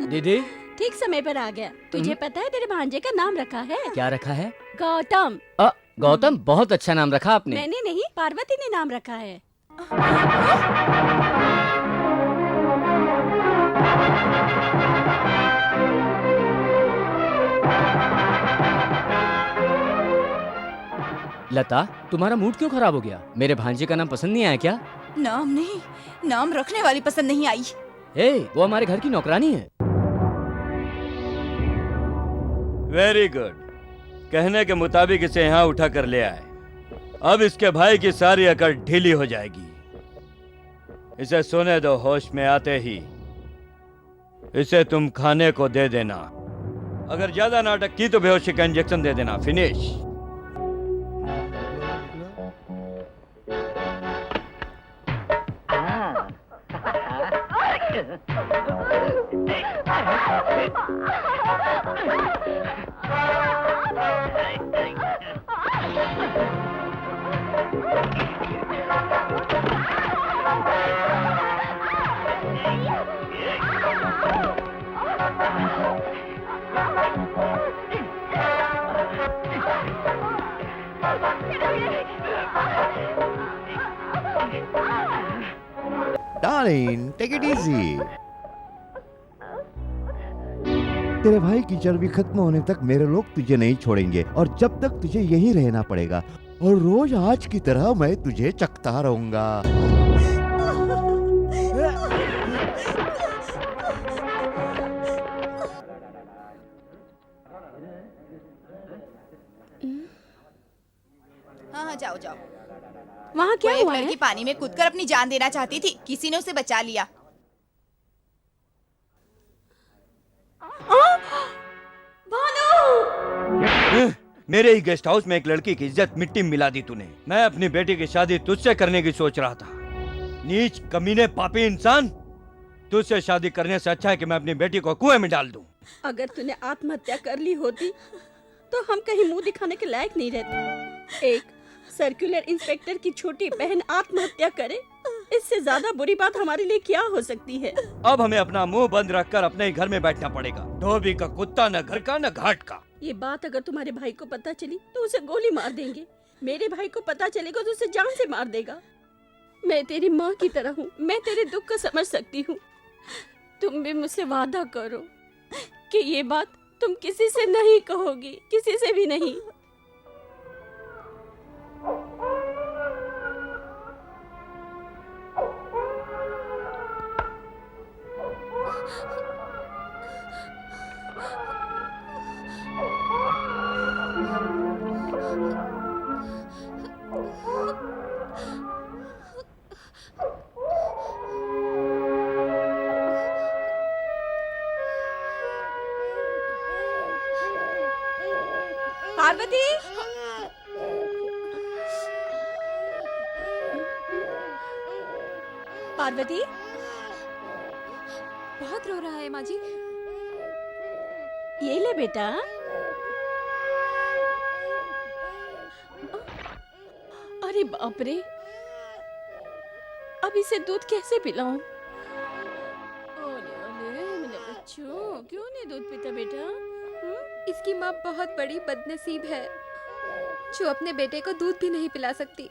दीदी ठीक समय पर आ गया। तुझे पता है तेरे भांजे का नाम रखा है? क्या रखा है? गौतम। गौतम, बहुत अच्छा नाम रखा आपने। मैंने नहीं, पार्वती ने नाम रखा है। लता, तुम्हारा मूड क्यों खराब हो गया? मेरे भांजे का नाम पसंद नहीं आया क्या? नाम नहीं, नाम रखने वाली पसंद नहीं आई। वो हमारे घर की नौकरानी है। Very good. कहने के मुताबिक इसे यहाँ उठा कर ले आए। अब इसके भाई की सारी अकड़ ढीली हो जाएगी। इसे सोने दो, होश में आते ही इसे तुम खाने को दे देना। अगर ज्यादा नाटक की तो बेहोशी का इंजेक्शन दे देना। Finish. Darling, take it easy. तेरे भाई की चर्बी खत्म होने तक मेरे लोग तुझे नहीं छोड़ेंगे और जब तक तुझे यहीं रहना पड़ेगा और रोज आज की तरह मैं तुझे चखता रहूंगा। हाँ जाओ जाओ। वहाँ क्या हुआ है? लड़की पानी में कूदकर अपनी जान देना चाहती थी, किसी ने उसे बचा लिया। मेरे ही गेस्ट हाउस में एक लड़की की इज्जत मिट्टी में मिला दी तूने। मैं अपनी बेटी की शादी तुझसे करने की सोच रहा था। नीच, कमीने, पापी इंसान। तुझसे शादी करने से अच्छा है कि मैं अपनी बेटी को कुएं में डाल दूं। अगर तूने आत्महत्या कर ली होती तो हम कहीं मुंह दिखाने के लायक नहीं रहते। एक सर्कुलर इंस्पेक्टर की छोटी बहन आत्महत्या करे, इससे ज्यादा बुरी बात हमारे लिए क्या हो सकती है? अब हमें अपना मुंह बंद रखकर अपने ही घर में बैठना पड़ेगा। धोबी का कुत्ता, न घर का न घाट का। ये बात अगर तुम्हारे भाई को पता चली तो उसे गोली मार देंगे। मेरे भाई को पता चलेगा तो उसे जान से मार देगा। मैं तेरी माँ की तरह हूँ, मैं तेरे दुख को समझ सकती हूँ। तुम भी मुझसे वादा करो कि ये बात तुम किसी से नहीं कहोगी, किसी से भी नहीं। पार्वती, पार्वती, बहुत रो रहा है माँ जी। ये ले बेटा। अरे बाप रे, अब इसे दूध कैसे पिलाऊं? मेरे बच्चों, क्यों नहीं दूध पीता बेटा? इसकी माँ बहुत बड़ी बदनसीब है जो अपने बेटे को दूध भी नहीं पिला सकती।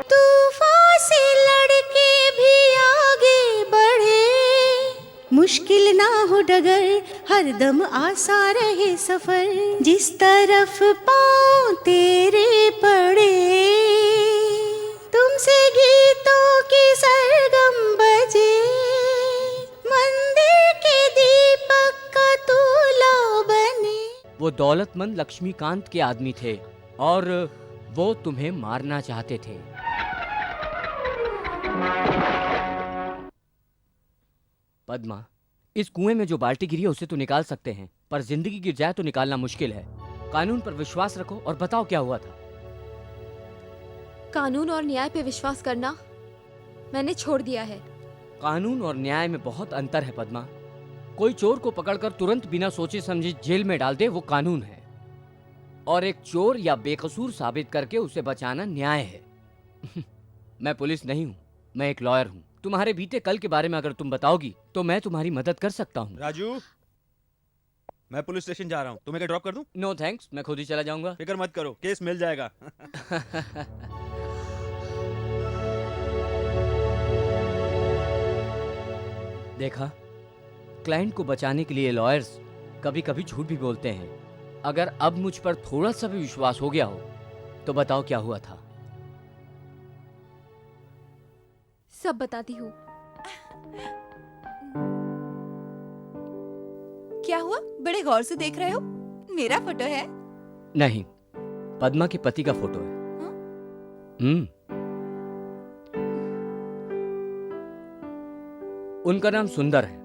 तूफान से लड़के भी आगे बढ़े, मुश्किल ना हो डगर, हरदम आसा रहे सफर। जिस तरफ पाँव तेरे पड़े, तुमसे गीतों की सरगम बजे। वो दौलतमंद लक्ष्मीकांत के आदमी थे और वो तुम्हें मारना चाहते थे। पद्मा, इस कुएं में जो बाल्टी गिरी है उसे तो निकाल सकते हैं, पर जिंदगी गिर जाए तो निकालना मुश्किल है। कानून पर विश्वास रखो और बताओ क्या हुआ था। कानून और न्याय पे विश्वास करना मैंने छोड़ दिया है। कानून और न्याय में बहुत अंतर है पद्मा। कोई चोर को पकड़कर तुरंत बिना सोचे समझे जेल में डाल दे वो कानून है, और एक चोर या बेकसूर साबित करके उसे बचाना न्याय है। मैं पुलिस नहीं हूँ, मैं एक लॉयर हूँ। तुम्हारे बीते कल के बारे में अगर तुम बताओगी तो मैं तुम्हारी मदद कर सकता हूँ। राजू, मैं पुलिस स्टेशन जा रहा हूँ, तुम्हें क्या ड्रॉप कर दूं? नो थैंक्स, मैं खुद ही चला जाऊंगा। फिक्र मत करो, केस मिल जाएगा। देखा, क्लाइंट को बचाने के लिए लॉयर्स कभी कभी झूठ भी बोलते हैं। अगर अब मुझ पर थोड़ा सा भी विश्वास हो गया हो तो बताओ क्या हुआ था। सब बताती हूँ। क्या हुआ? बड़े गौर से देख रहे हो? मेरा फोटो है? नहीं, पद्मा के पति का फोटो है। उनका नाम सुंदर है।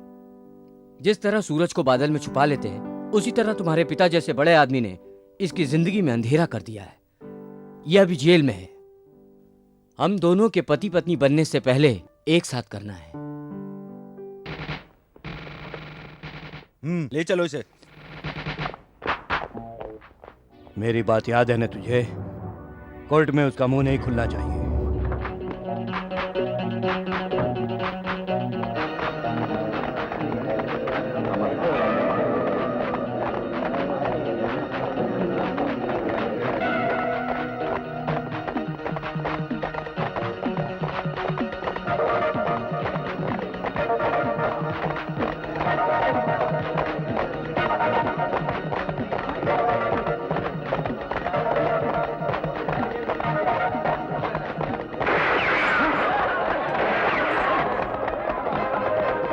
जिस तरह सूरज को बादल में छुपा लेते हैं, उसी तरह तुम्हारे पिता जैसे बड़े आदमी ने इसकी जिंदगी में अंधेरा कर दिया है। यह अभी जेल में है। हम दोनों के पति पत्नी बनने से पहले एक साथ करना है। ले चलो इसे। मेरी बात याद है ना तुझे? कोर्ट में उसका मुंह नहीं खुलना चाहिए।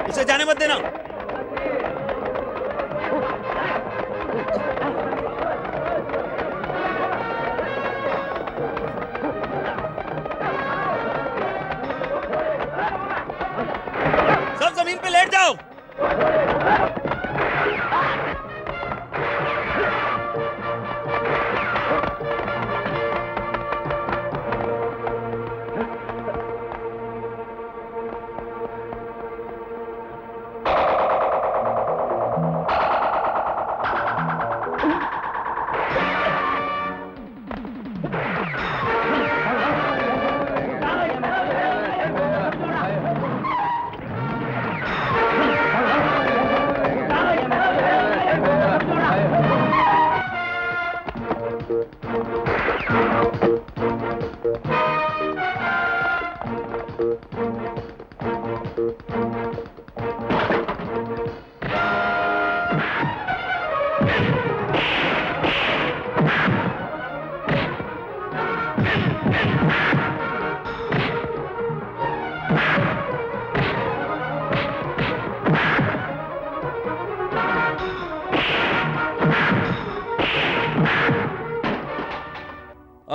इसे जाने मत देना। सब जमीन पे लेट जाओ।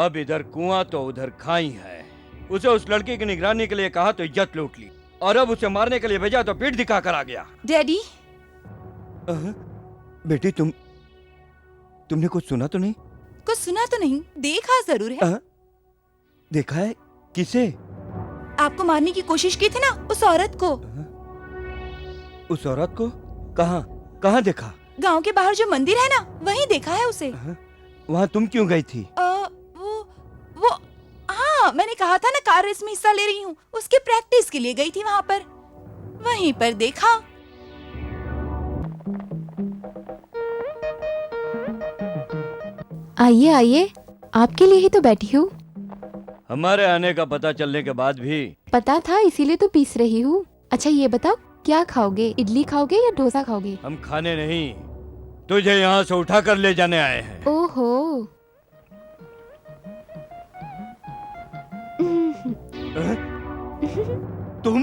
अब इधर कुआं तो उधर खाई है। उसे उस लड़की की निगरानी के लिए कहा तो इज्जत लूट ली, और अब उसे मारने के लिए भेजा तो पीठ दिखा कर आ गया। डैडी, बेटी तुमने कुछ सुना तो नहीं? कुछ सुना तो नहीं, देखा जरूर है। देखा है? किसे? आपको मारने की कोशिश की थी ना, उस औरत को। उस औरत को? कहाँ कहाँ देखा? गांव के बाहर जो मंदिर है ना, वहीं देखा है उसे। वहाँ तुम क्यों गई थी? वो हाँ, मैंने कहा था ना कार रेस में हिस्सा ले रही हूँ, उसकी प्रैक्टिस के लिए गई थी वहाँ पर। वहीं पर देखा। आइए आइए, आपके लिए ही तो बैठी हूँ। हमारे आने का पता चलने के बाद भी? पता था, इसीलिए तो पीस रही हूँ। अच्छा ये बताओ, क्या खाओगे? इडली खाओगे या डोसा खाओगे? हम खाने नहीं, तुझे यहाँ से उठा कर ले जाने आए हैं। ओहो। तुम?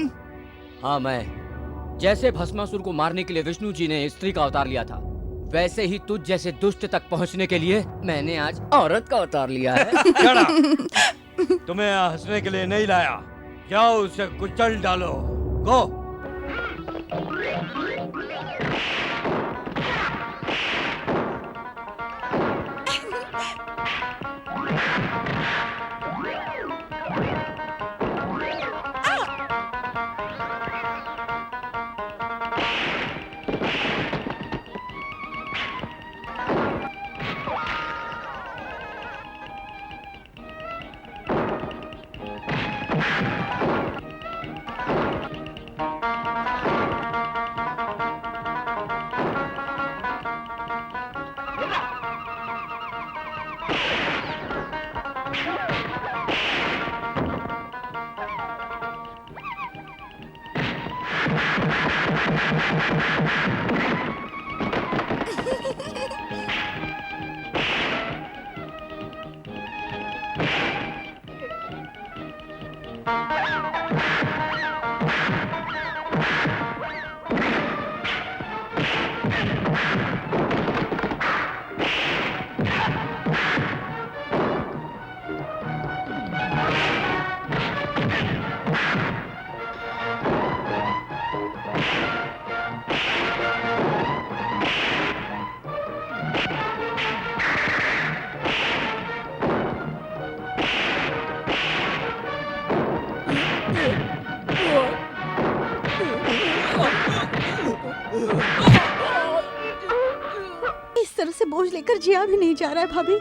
हाँ, मैं। जैसे भस्मासुर को मारने के लिए विष्णु जी ने स्त्री का अवतार लिया था, वैसे ही तुझ जैसे दुष्ट तक पहुंचने के लिए मैंने आज औरत का अवतार लिया है। Shut up! तुम्हें यहाँ हंसने के लिए नहीं लाया। जाओ उसे कुचल डालो। गो। इस तरह से बोझ लेकर जिया भी नहीं जा रहा है भाभी।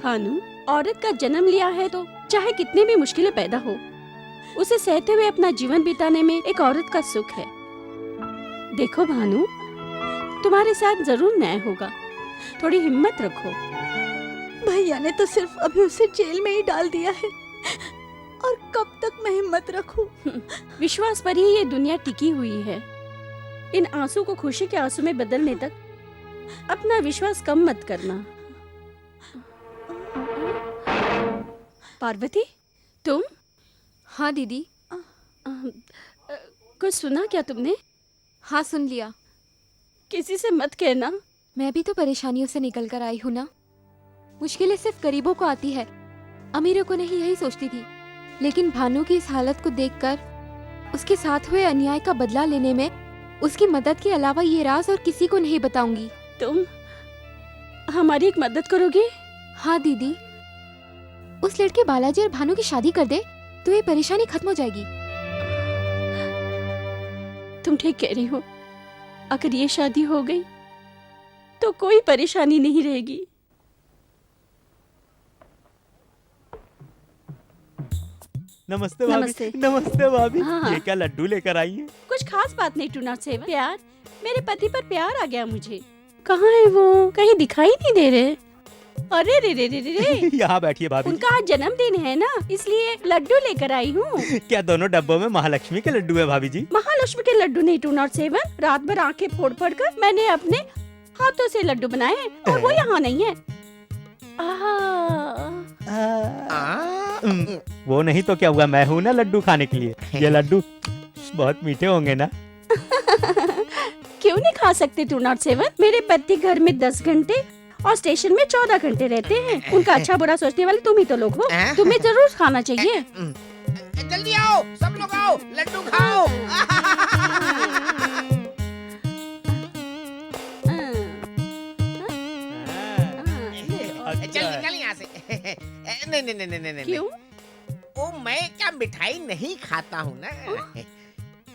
भानु, औरत का जन्म लिया है तो चाहे कितनी भी मुश्किलें पैदा हो, उसे सहते हुए अपना जीवन बिताने में एक औरत का सुख है। देखो भानु, तुम्हारे साथ जरूर न्याय होगा, थोड़ी हिम्मत रखो। भैया ने तो सिर्फ अभी उसे जेल में ही डाल दिया है, और कब तक मैं हिम्मत रखूं? विश्वास पर ही ये दुनिया टिकी हुई है। इन आंसू को खुशी के आंसू में बदलने तक अपना विश्वास कम मत करना। पार्वती, तुम? हाँ दीदी। कुछ सुना क्या तुमने? हाँ सुन लिया। किसी से मत कहना। मैं भी तो परेशानियों से निकल कर आई हूँ ना। मुश्किलें सिर्फ गरीबों को आती है, अमीरों को नहीं, यही सोचती थी। लेकिन भानु की इस हालत को देखकर उसके साथ हुए अन्याय का बदला लेने में उसकी मदद के अलावा ये राज और किसी को नहीं बताऊंगी। तुम हमारी एक मदद करोगी? हाँ दीदी, उस लड़के बालाजी और भानु की शादी कर दे तो ये परेशानी खत्म हो जाएगी। तुम ठीक कह रही हो। अगर ये शादी हो गई तो कोई परेशानी नहीं रहेगी। नमस्ते भाभी। नमस्ते। नमस्ते भाभी। हाँ। ये क्या लड्डू लेकर आई हैं? कुछ खास बात नहीं टूना सेवन। प्यार, मेरे पति पर प्यार आ गया मुझे। कहाँ है वो? कहीं दिखाई नहीं दे रहे। अरे रे रे रे रे रे। यहाँ बैठिए भाभी। उनका आज जन्मदिन है ना, इसलिए लड्डू लेकर आई हूँ। क्या दोनों डब्बों में महालक्ष्मी के लड्डू है भाभी जी? महालक्ष्मी के लड्डू नहीं 207। रात भर आंखें फोड़ फोड़ कर मैंने अपने हाथों से लड्डू बनाए हैं, और वो यहाँ नहीं है। वो नहीं तो क्या हुआ, मैं हूँ ना लड्डू खाने के लिए। ये लड्डू बहुत मीठे होंगे ना? क्यों नहीं खा सकते 207? मेरे पति घर में 10 घंटे और स्टेशन में 14 घंटे रहते हैं। उनका अच्छा बुरा सोचने वाले तुम ही तो लोग हो। तुम्हें जरूर खाना चाहिए। जल्दी आओ, सब लोग आओ, लड्डू खाओ। चल निकल यहाँ से। नहीं नहीं नहीं नहीं। क्यों? ओ मैं क्या मिठाई नहीं खाता हूँ ना।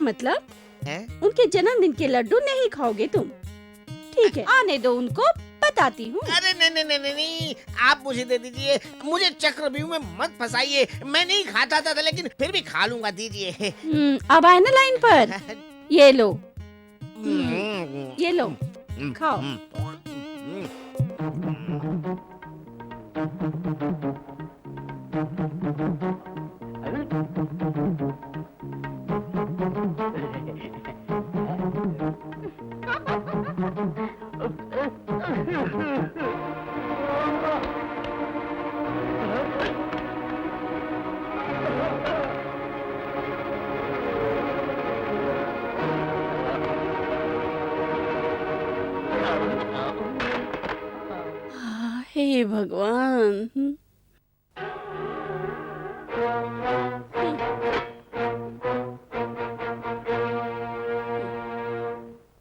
मतलब उनके जन्मदिन के लड्डू नहीं खाओगे तुम? ठीक है, आने दो उनको, बताती हूँ। अरे नहीं नहीं नहीं नहीं, आप मुझे दे दीजिए। मुझे चक्रव्यूह में मत फंसाइए। मैं नहीं खाता था, लेकिन फिर भी खा लूंगा, दीजिए। अब आए ना लाइन पर। ये लो, ये लो, खाओ। हे भगवान।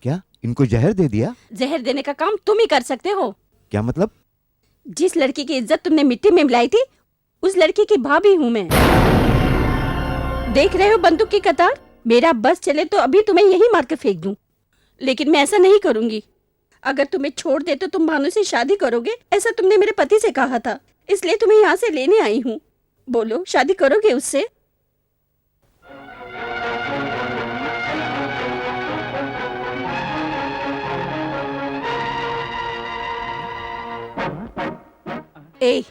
क्या इनको जहर दे दिया? जहर देने का काम तुम ही कर सकते हो। क्या मतलब? जिस लड़की की इज्जत तुमने मिट्टी में मिलाई थी, उस लड़की की भाभी हूँ मैं। देख रहे हो बंदूक की कतार? मेरा बस चले तो अभी तुम्हें यही मार कर फेंक दूं, लेकिन मैं ऐसा नहीं करूंगी। अगर तुम्हें छोड़ दे तो तुम भानु से शादी करोगे, ऐसा तुमने मेरे पति से कहा था, इसलिए तुम्हें यहाँ से लेने आई हूँ। बोलो, शादी करोगे उससे? ए,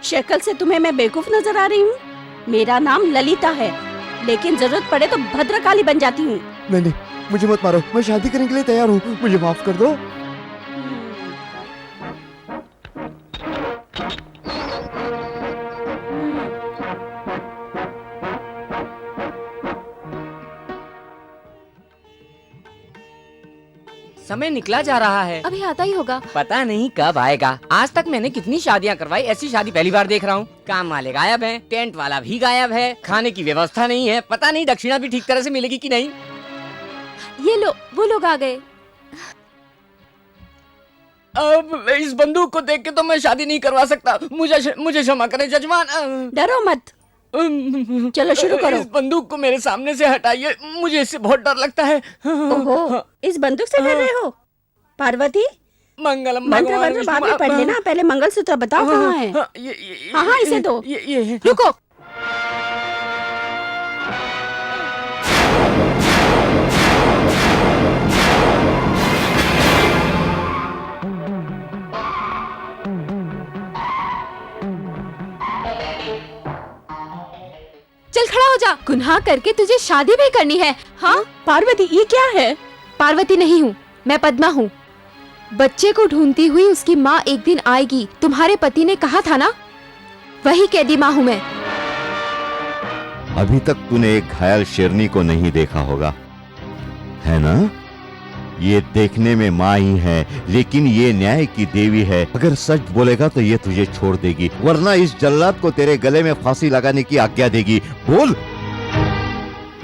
शक्ल से तुम्हें मैं बेवकूफ नजर आ रही हूँ? मेरा नाम ललिता है, लेकिन जरूरत पड़े तो भद्रकाली बन जाती हूँ। नहीं, मुझे मत मारो, मैं शादी करने के लिए तैयार हूँ, मुझे माफ कर दो। समय निकला जा रहा है। अभी आता ही होगा। पता नहीं कब आएगा। आज तक मैंने कितनी शादियां करवाई, ऐसी शादी पहली बार देख रहा हूँ। काम वाले गायब हैं, टेंट वाला भी गायब है, खाने की व्यवस्था नहीं है, पता नहीं दक्षिणा भी ठीक तरह से मिलेगी कि नहीं। ये लो, वो लोग आ गए। अब इस बंदूक को देख के तो मैं शादी नहीं करवा सकता। मुझे क्षमा करें जजमान। डरो मत, चलो शुरू करो। इस बंदूक को मेरे सामने से हटाइए, मुझे इससे बहुत डर लगता है। ओहो, इस बंदूक से डर रहे हो? पार्वती, मंगलम मंत्र मंत्र बाद में पढ़ लेना, पहले मंगलसूत्र बताओ कहाँ है। हाँ, इसे दो। रुको। चल खड़ा हो जा। गुनाह करके तुझे शादी भी करनी है? हाँ पार्वती, ये क्या है? पार्वती नहीं हूँ मैं, पद्मा हूँ। बच्चे को ढूंढती हुई उसकी माँ एक दिन आएगी, तुम्हारे पति ने कहा था ना, वही कैदी माँ हूँ मैं। अभी तक तूने एक घायल शेरनी को नहीं देखा होगा, है ना? ये देखने में माँ ही है, लेकिन ये न्याय की देवी है। अगर सच बोलेगा तो ये तुझे छोड़ देगी, वरना इस जल्लाद को तेरे गले में फांसी लगाने की आज्ञा देगी। बोल।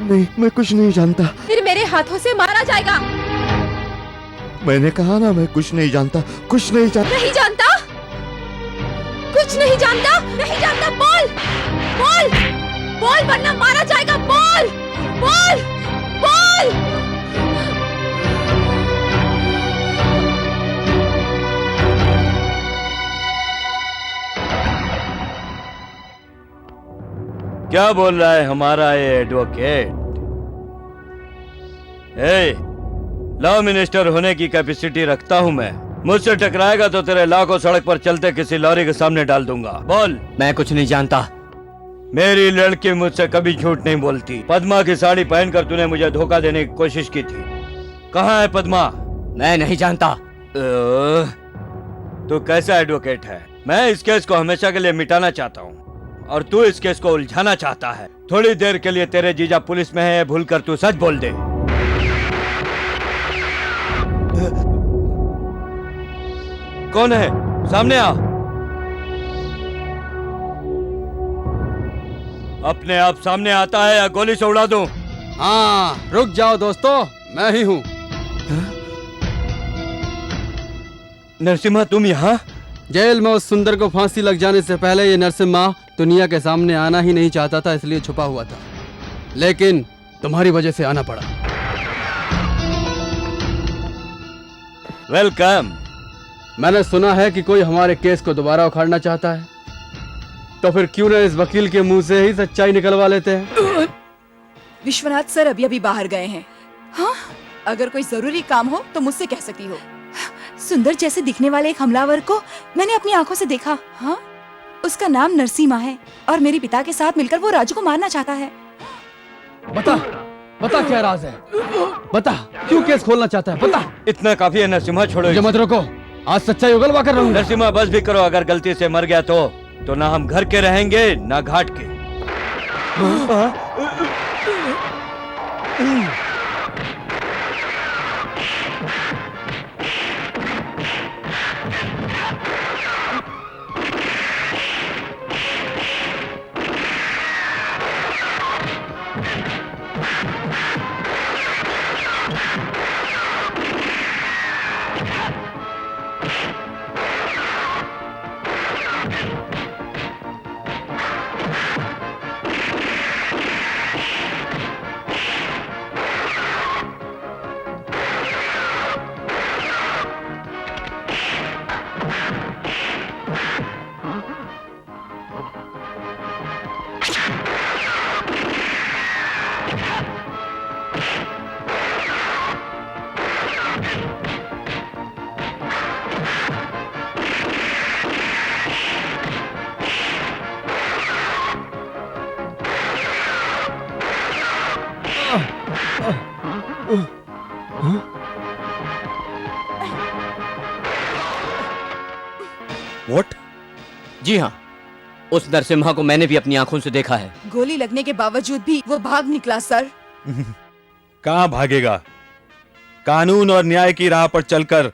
नहीं, मैं कुछ नहीं जानता। फिर मेरे हाथों से मारा जाएगा। मैंने कहा ना, मैं कुछ नहीं जानता, कुछ नहीं जानता। नहीं जानता? कुछ नहीं जानता? नहीं जानता? बोल, बोल, बोल, वरना मारा जाएगा। बोल, बोल, बोल। क्या बोल रहा है हमारा ये एडवोकेट? लॉ मिनिस्टर होने की कैपेसिटी रखता हूँ मैं। मुझसे टकराएगा तो तेरे लॉ को सड़क पर चलते किसी लॉरी के सामने डाल दूंगा। बोल। मैं कुछ नहीं जानता। मेरी लड़की मुझसे कभी झूठ नहीं बोलती। पद्मा की साड़ी पहनकर तूने मुझे धोखा देने की कोशिश की थी। कहाँ है पद्मा? मैं नहीं जानता। तू कैसा एडवोकेट है? मैं इस केस को हमेशा के लिए मिटाना चाहता हूँ और तू इस केस को उलझाना चाहता है। थोड़ी देर के लिए तेरे जीजा पुलिस में है, भूलकर तू सच बोल दे। कौन है? सामने आ। अपने आप सामने आता है या गोली से उड़ा दूं? हाँ, रुक जाओ दोस्तों, मैं ही हूँ। नरसिम्हा, तुम यहाँ? जेल में उस सुंदर को फांसी लग जाने से पहले ये नरसिम्हा दुनिया के सामने आना ही नहीं चाहता था, इसलिए छुपा हुआ था, लेकिन तुम्हारी वजह से आना पड़ा। वेलकम। मैंने सुना है कि कोई हमारे केस को दोबारा उखाड़ना चाहता है, तो फिर क्यों न इस वकील के मुंह से ही सच्चाई निकलवा लेते हैं। विश्वनाथ सर अभी अभी बाहर गए हैं। हाँ, अगर कोई जरूरी काम हो तो मुझसे कह सकती हो। सुंदर जैसे दिखने वाले एक हमलावर को मैंने अपनी आंखों से देखा। हाँ, उसका नाम नरसिम्हा है और मेरे पिता के साथ मिलकर वो राजू को मारना चाहता है। बता, बता क्या राज है? बता, क्यों केस खोलना चाहता है? बता। इतना काफी है नरसिम्हा, छोड़ो। मुझे मत रोको, आज सच्चाई उगलवा कर रहूंगा। नरसिम्हा, बस भी करो। अगर गलती से मर गया तो ना हम घर के रहेंगे ना घाट के। What? जी हाँ, उस नरसिम्हा को मैंने भी अपनी आंखों से देखा है। गोली लगने के बावजूद भी वो भाग निकला सर। कहाँ भागेगा? कानून और न्याय की राह पर चलकर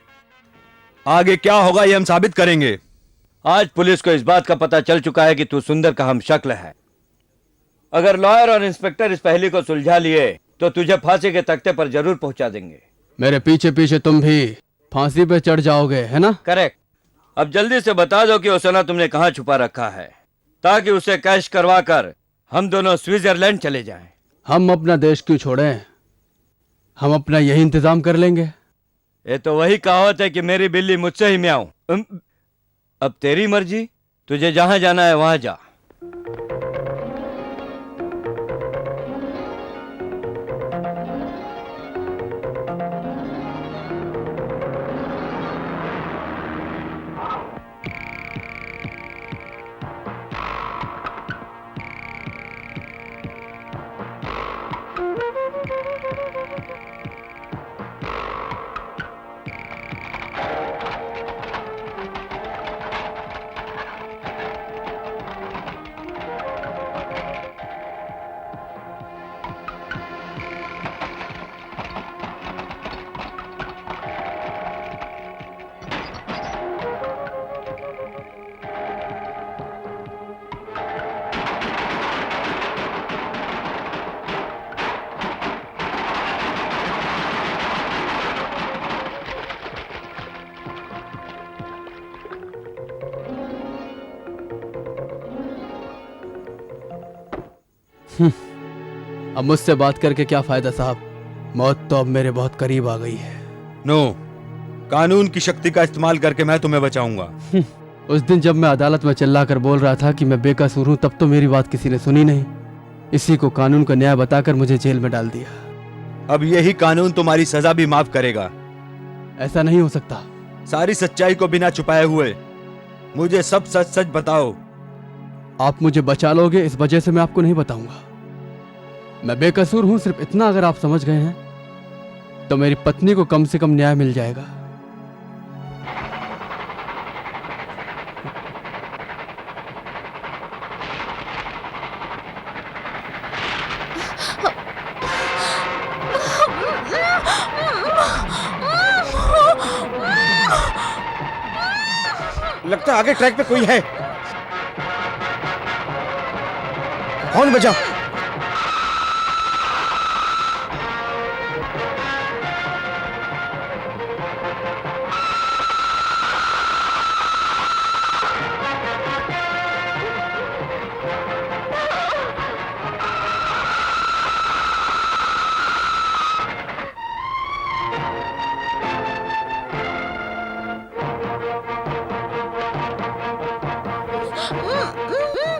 आगे क्या होगा ये हम साबित करेंगे। आज पुलिस को इस बात का पता चल चुका है कि तू सुंदर का हम शक्ल है। अगर लॉयर और इंस्पेक्टर इस पहेली को सुलझा लिए तो तुझे फांसी के तख्ते पर जरूर पहुंचा देंगे। मेरे पीछे पीछे तुम भी फांसी पे चढ़ जाओगे, है ना? करेक्ट। अब जल्दी से बता दो कि वो सोना तुमने कहाँ छुपा रखा है, ताकि उसे कैश करवा कर हम दोनों स्विट्जरलैंड चले जाएं। हम अपना देश क्यों छोड़ें? हम अपना यही इंतजाम कर लेंगे। ये तो वही कहावत है कि मेरी बिल्ली मुझसे ही म्याऊं। अब तेरी मर्जी, तुझे जहां जाना है वहां जा। अब मुझसे बात करके क्या फायदा साहब? मौत तो अब मेरे बहुत करीब आ गई है। नो, कानून की शक्ति का इस्तेमाल करके मैं तुम्हें बचाऊंगा। उस दिन जब मैं अदालत में चिल्लाकर बोल रहा था कि मैं बेकसूर हूं, तब तो मेरी बात किसी ने सुनी नहीं। इसी को कानून का न्याय बताकर मुझे जेल में डाल दिया। अब यही कानून तुम्हारी सजा भी माफ करेगा। ऐसा नहीं हो सकता। सारी सच्चाई को बिना छुपाए हुए मुझे सब सच सच बताओ। आप मुझे बचा लोगे, इस वजह से मैं आपको नहीं बताऊंगा। मैं बेकसूर हूं, सिर्फ इतना अगर आप समझ गए हैं तो मेरी पत्नी को कम से कम न्याय मिल जाएगा। लगता है आगे ट्रैक पे कोई है। कौन बचा?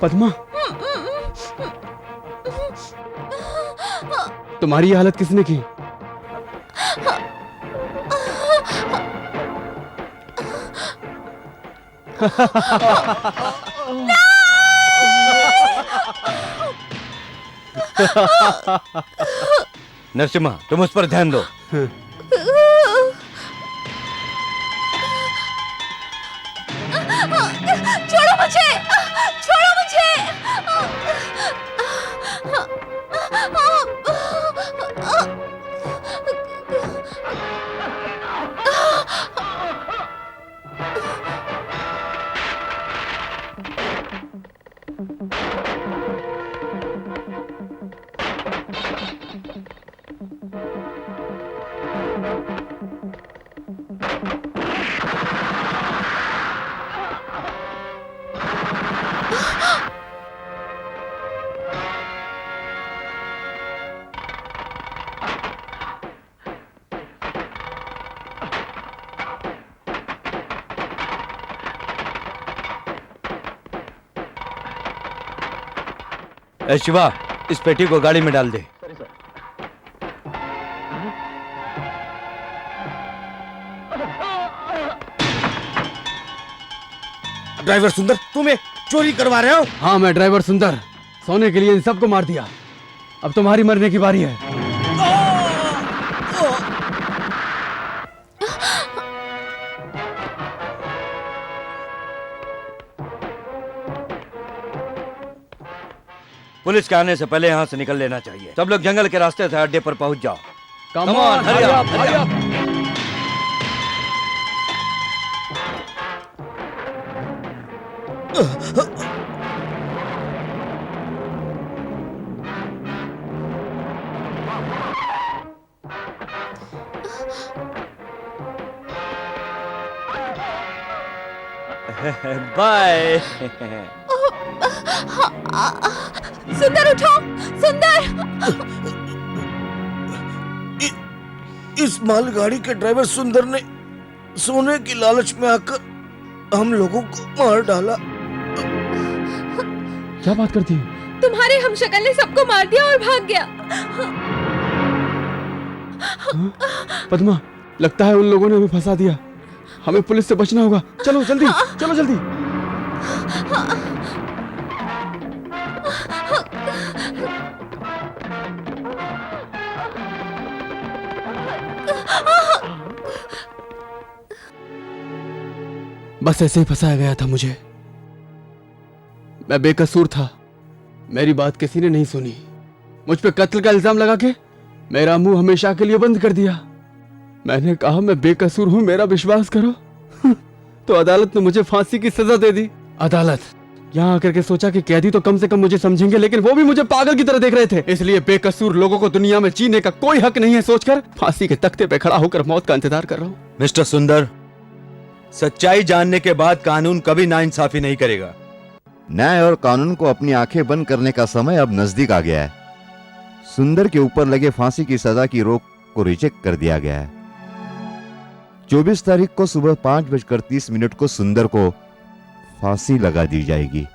पद्मा, तुम्हारी ये हालत किसने की? नरसिम्हा, तुम उस पर ध्यान दो। छोड़ो मुझे, छोड़ो मुझे। ए शिवा, इस पेटी को गाड़ी में डाल दे। ड्राइवर सुंदर, तुम ये चोरी करवा रहे हो? हाँ, मैं ड्राइवर सुंदर सोने के लिए इन सबको मार दिया। अब तुम्हारी मरने की बारी है। पुलिस के आने से पहले यहाँ से निकल लेना चाहिए। सब लोग जंगल के रास्ते से अड्डे पर पहुंच जाओ। Come on, hurry up, hurry up. Bye. Sundar उठो, सुंदर। इस मालगाड़ी के ड्राइवर सुंदर ने सोने की लालच में आकर हम लोगों को मार डाला। क्या बात करती है? तुम्हारे हमशक्ल ने सबको मार दिया और भाग गया। पद्मा, लगता है उन लोगों ने हमें फंसा दिया। हमें पुलिस से बचना होगा। चलो जल्दी, चलो जल्दी। बस ऐसे ही फंसाया गया था मुझे। मैं बेकसूर था। मेरी बात किसी ने नहीं सुनी। मुझ पे कत्ल का इल्जाम लगा के मेरा मुंह हमेशा के लिए बंद कर दिया। मैंने कहा मैं बेकसूर हूं, मेरा विश्वास करो। तो अदालत ने मुझे फांसी की सजा दे दी। अदालत यहाँ आकर के सोचा कि कैदी तो कम से कम मुझे समझेंगे, लेकिन वो भी मुझे पागल की तरह देख रहे थे। इसलिए बेकसूर लोगों को दुनिया में जीने का कोई हक नहीं है सोचकर फांसी के तख्ते पे खड़ा होकर मौत का इंतजार कर रहा हूँ। मिस्टर सुंदर, सच्चाई जानने के बाद कानून कभी नाइंसाफी नहीं करेगा। न्याय और कानून को अपनी आंखें बंद करने का समय अब नजदीक आ गया है। सुंदर के ऊपर लगे फांसी की सजा की रोक को रिजेक्ट कर दिया गया है। 24 तारीख को सुबह 5:30 को सुंदर को फांसी लगा दी जाएगी।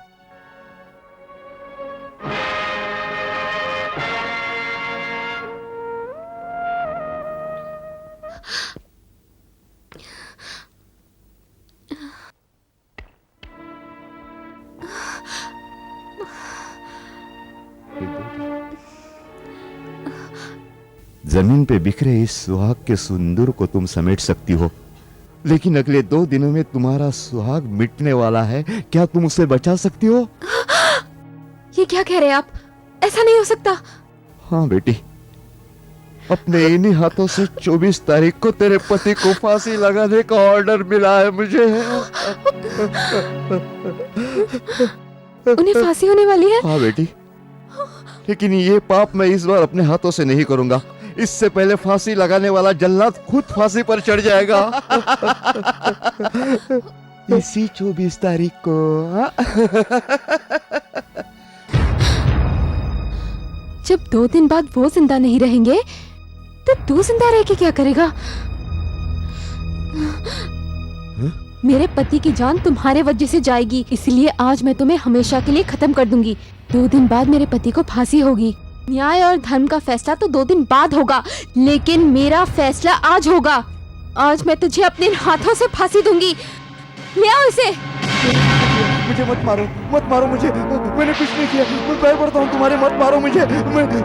जमीन पे बिखरे इस सुहाग के सुंदर को तुम समेट सकती हो, लेकिन अगले 2 दिनों में तुम्हारा सुहाग मिटने वाला है। क्या तुम उसे बचा सकती हो? ये क्या कह रहे हैं आप? ऐसा नहीं हो सकता। हाँ बेटी, अपने इन्हीं हाथों से 24 तारीख को तेरे पति को फांसी लगाने का ऑर्डर मिला है मुझे। उन्हें फांसी होने वाली है? हाँ बेटी, लेकिन ये पाप मैं इस बार अपने हाथों से नहीं करूंगा। इससे पहले फांसी लगाने वाला जल्लाद खुद फांसी पर चढ़ जाएगा। इसी 24 तारीख को। जब 2 दिन बाद वो जिंदा नहीं रहेंगे तो तू जिंदा रह के क्या करेगा? मेरे पति की जान तुम्हारे वजह से जाएगी, इसलिए आज मैं तुम्हें हमेशा के लिए खत्म कर दूंगी। 2 दिन बाद मेरे पति को फांसी होगी। न्याय और धर्म का फैसला तो 2 दिन बाद होगा, लेकिन मेरा फैसला आज होगा। आज मैं तुझे अपने हाथों से फांसी दूंगी। ले आओ इसे। मुझे मत मारो, मत मारो मुझे। मैंने कुछ नहीं किया। मैं पैर पड़ता हूँ तुम्हारे, मत मारो मुझे।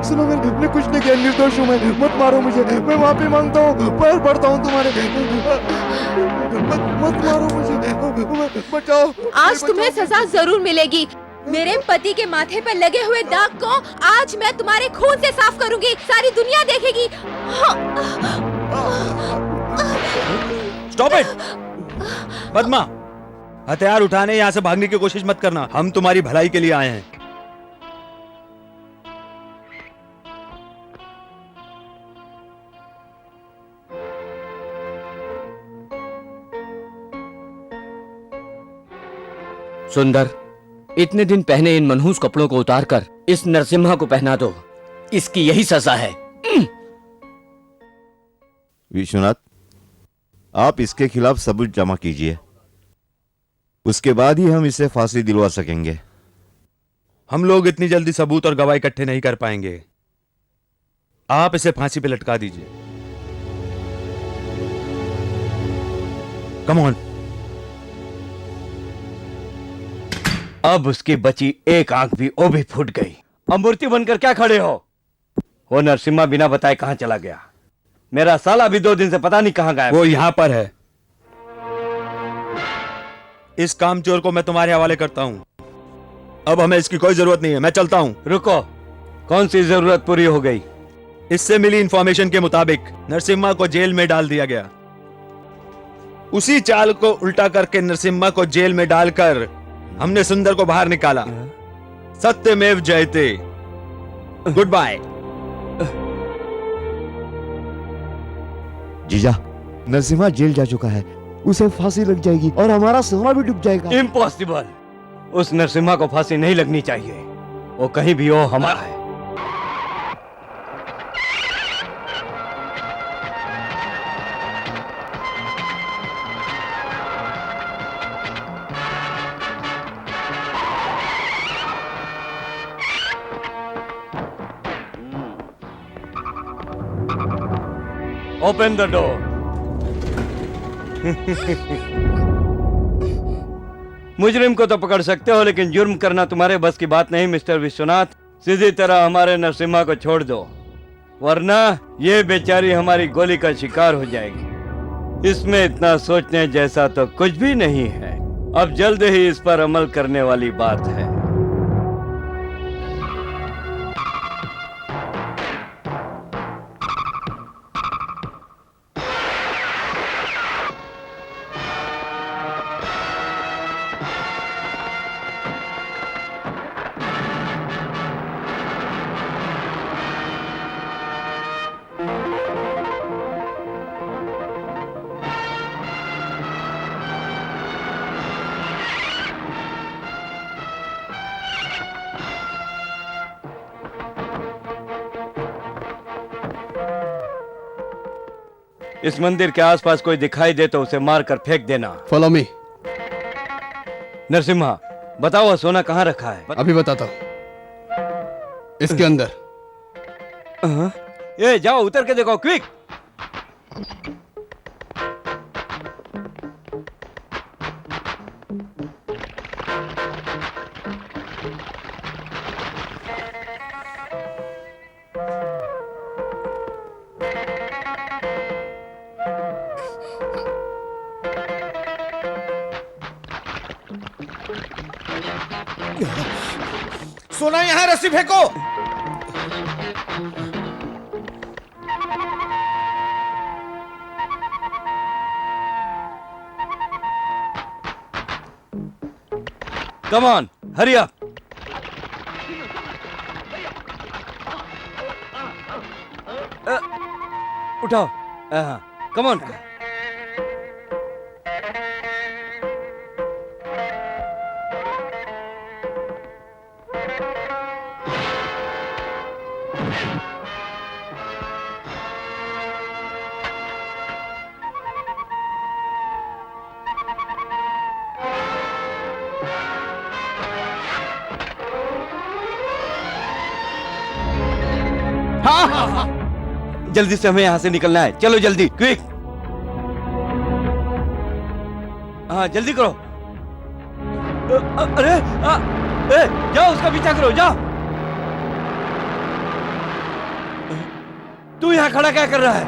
सुनो, मैंने कुछ नहीं किया, निर्दोष हूँ मैं। मत मारो मुझे, मैं माफी मांगता हूँ, पैर पड़ता हूँ तुम्हारे। मत मारो मुझे, बचाओ। आज तुम्हें सजा जरूर मिलेगी। मेरे पति के माथे पर लगे हुए दाग को आज मैं तुम्हारे खून से साफ करूंगी। सारी दुनिया देखेगी। Stop it! पद्मा, हथियार उठाने, यहाँ से भागने की कोशिश मत करना। हम तुम्हारी भलाई के लिए आए हैं। सुंदर, इतने दिन पहने इन मनहूस कपड़ों को उतारकर इस नरसिम्हा को पहना दो। इसकी यही सजा है। विश्वनाथ, आप इसके खिलाफ सबूत जमा कीजिए, उसके बाद ही हम इसे फांसी दिलवा सकेंगे। हम लोग इतनी जल्दी सबूत और गवाह इकट्ठे नहीं कर पाएंगे। आप इसे फांसी पे लटका दीजिए। Come on. अब उसकी बची एक आंख भी वो भी फूट गई। अब मूर्ति बनकर क्या खड़े हो? वो नरसिम्हा बिना बताए कहां चला गया? मेरा साला भी 2 दिन से पता नहीं कहां गया। वो यहां पर है। इस कामचोर को मैं तुम्हारे हवाले करता हूं। अब हमें इसकी कोई जरूरत नहीं है, मैं चलता हूं। रुको, कौन सी जरूरत पूरी हो गई? इससे मिली इंफॉर्मेशन के मुताबिक नरसिम्हा को जेल में डाल दिया गया। उसी चाल को उल्टा करके नरसिम्हा को जेल में डालकर हमने सुंदर को बाहर निकाला। सत्यमेव जयते। Good bye. जीजा, नरसिम्हा जेल जा चुका है, उसे फांसी लग जाएगी और हमारा सोना भी डूब जाएगा। इम्पॉसिबल। उस नरसिम्हा को फांसी नहीं लगनी चाहिए। वो कहीं भी हो, हमारा है। Open the door. मुजरिम को तो पकड़ सकते हो, लेकिन जुर्म करना तुम्हारे बस की बात नहीं मिस्टर विश्वनाथ। सीधी तरह हमारे नरसिम्हा को छोड़ दो, वरना ये बेचारी हमारी गोली का शिकार हो जाएगी। इसमें इतना सोचने जैसा तो कुछ भी नहीं है। अब जल्द ही इस पर अमल करने वाली बात है। इस मंदिर के आसपास कोई दिखाई दे तो उसे मारकर फेंक देना। Follow me. नरसिम्हा, बताओ सोना कहाँ रखा है? अभी बताता हूँ। इसके अंदर। ये जाओ, उतर के देखो, क्विक। सोना यहाँ रस्सी फेंको। Come on, hurry up. उठाओ। Come on. जल्दी से हमें यहाँ से निकलना है। चलो जल्दी, क्विक। हाँ जल्दी करो। अरे जाओ, उसका पीछा करो, जाओ। तू यहाँ खड़ा क्या कर रहा है?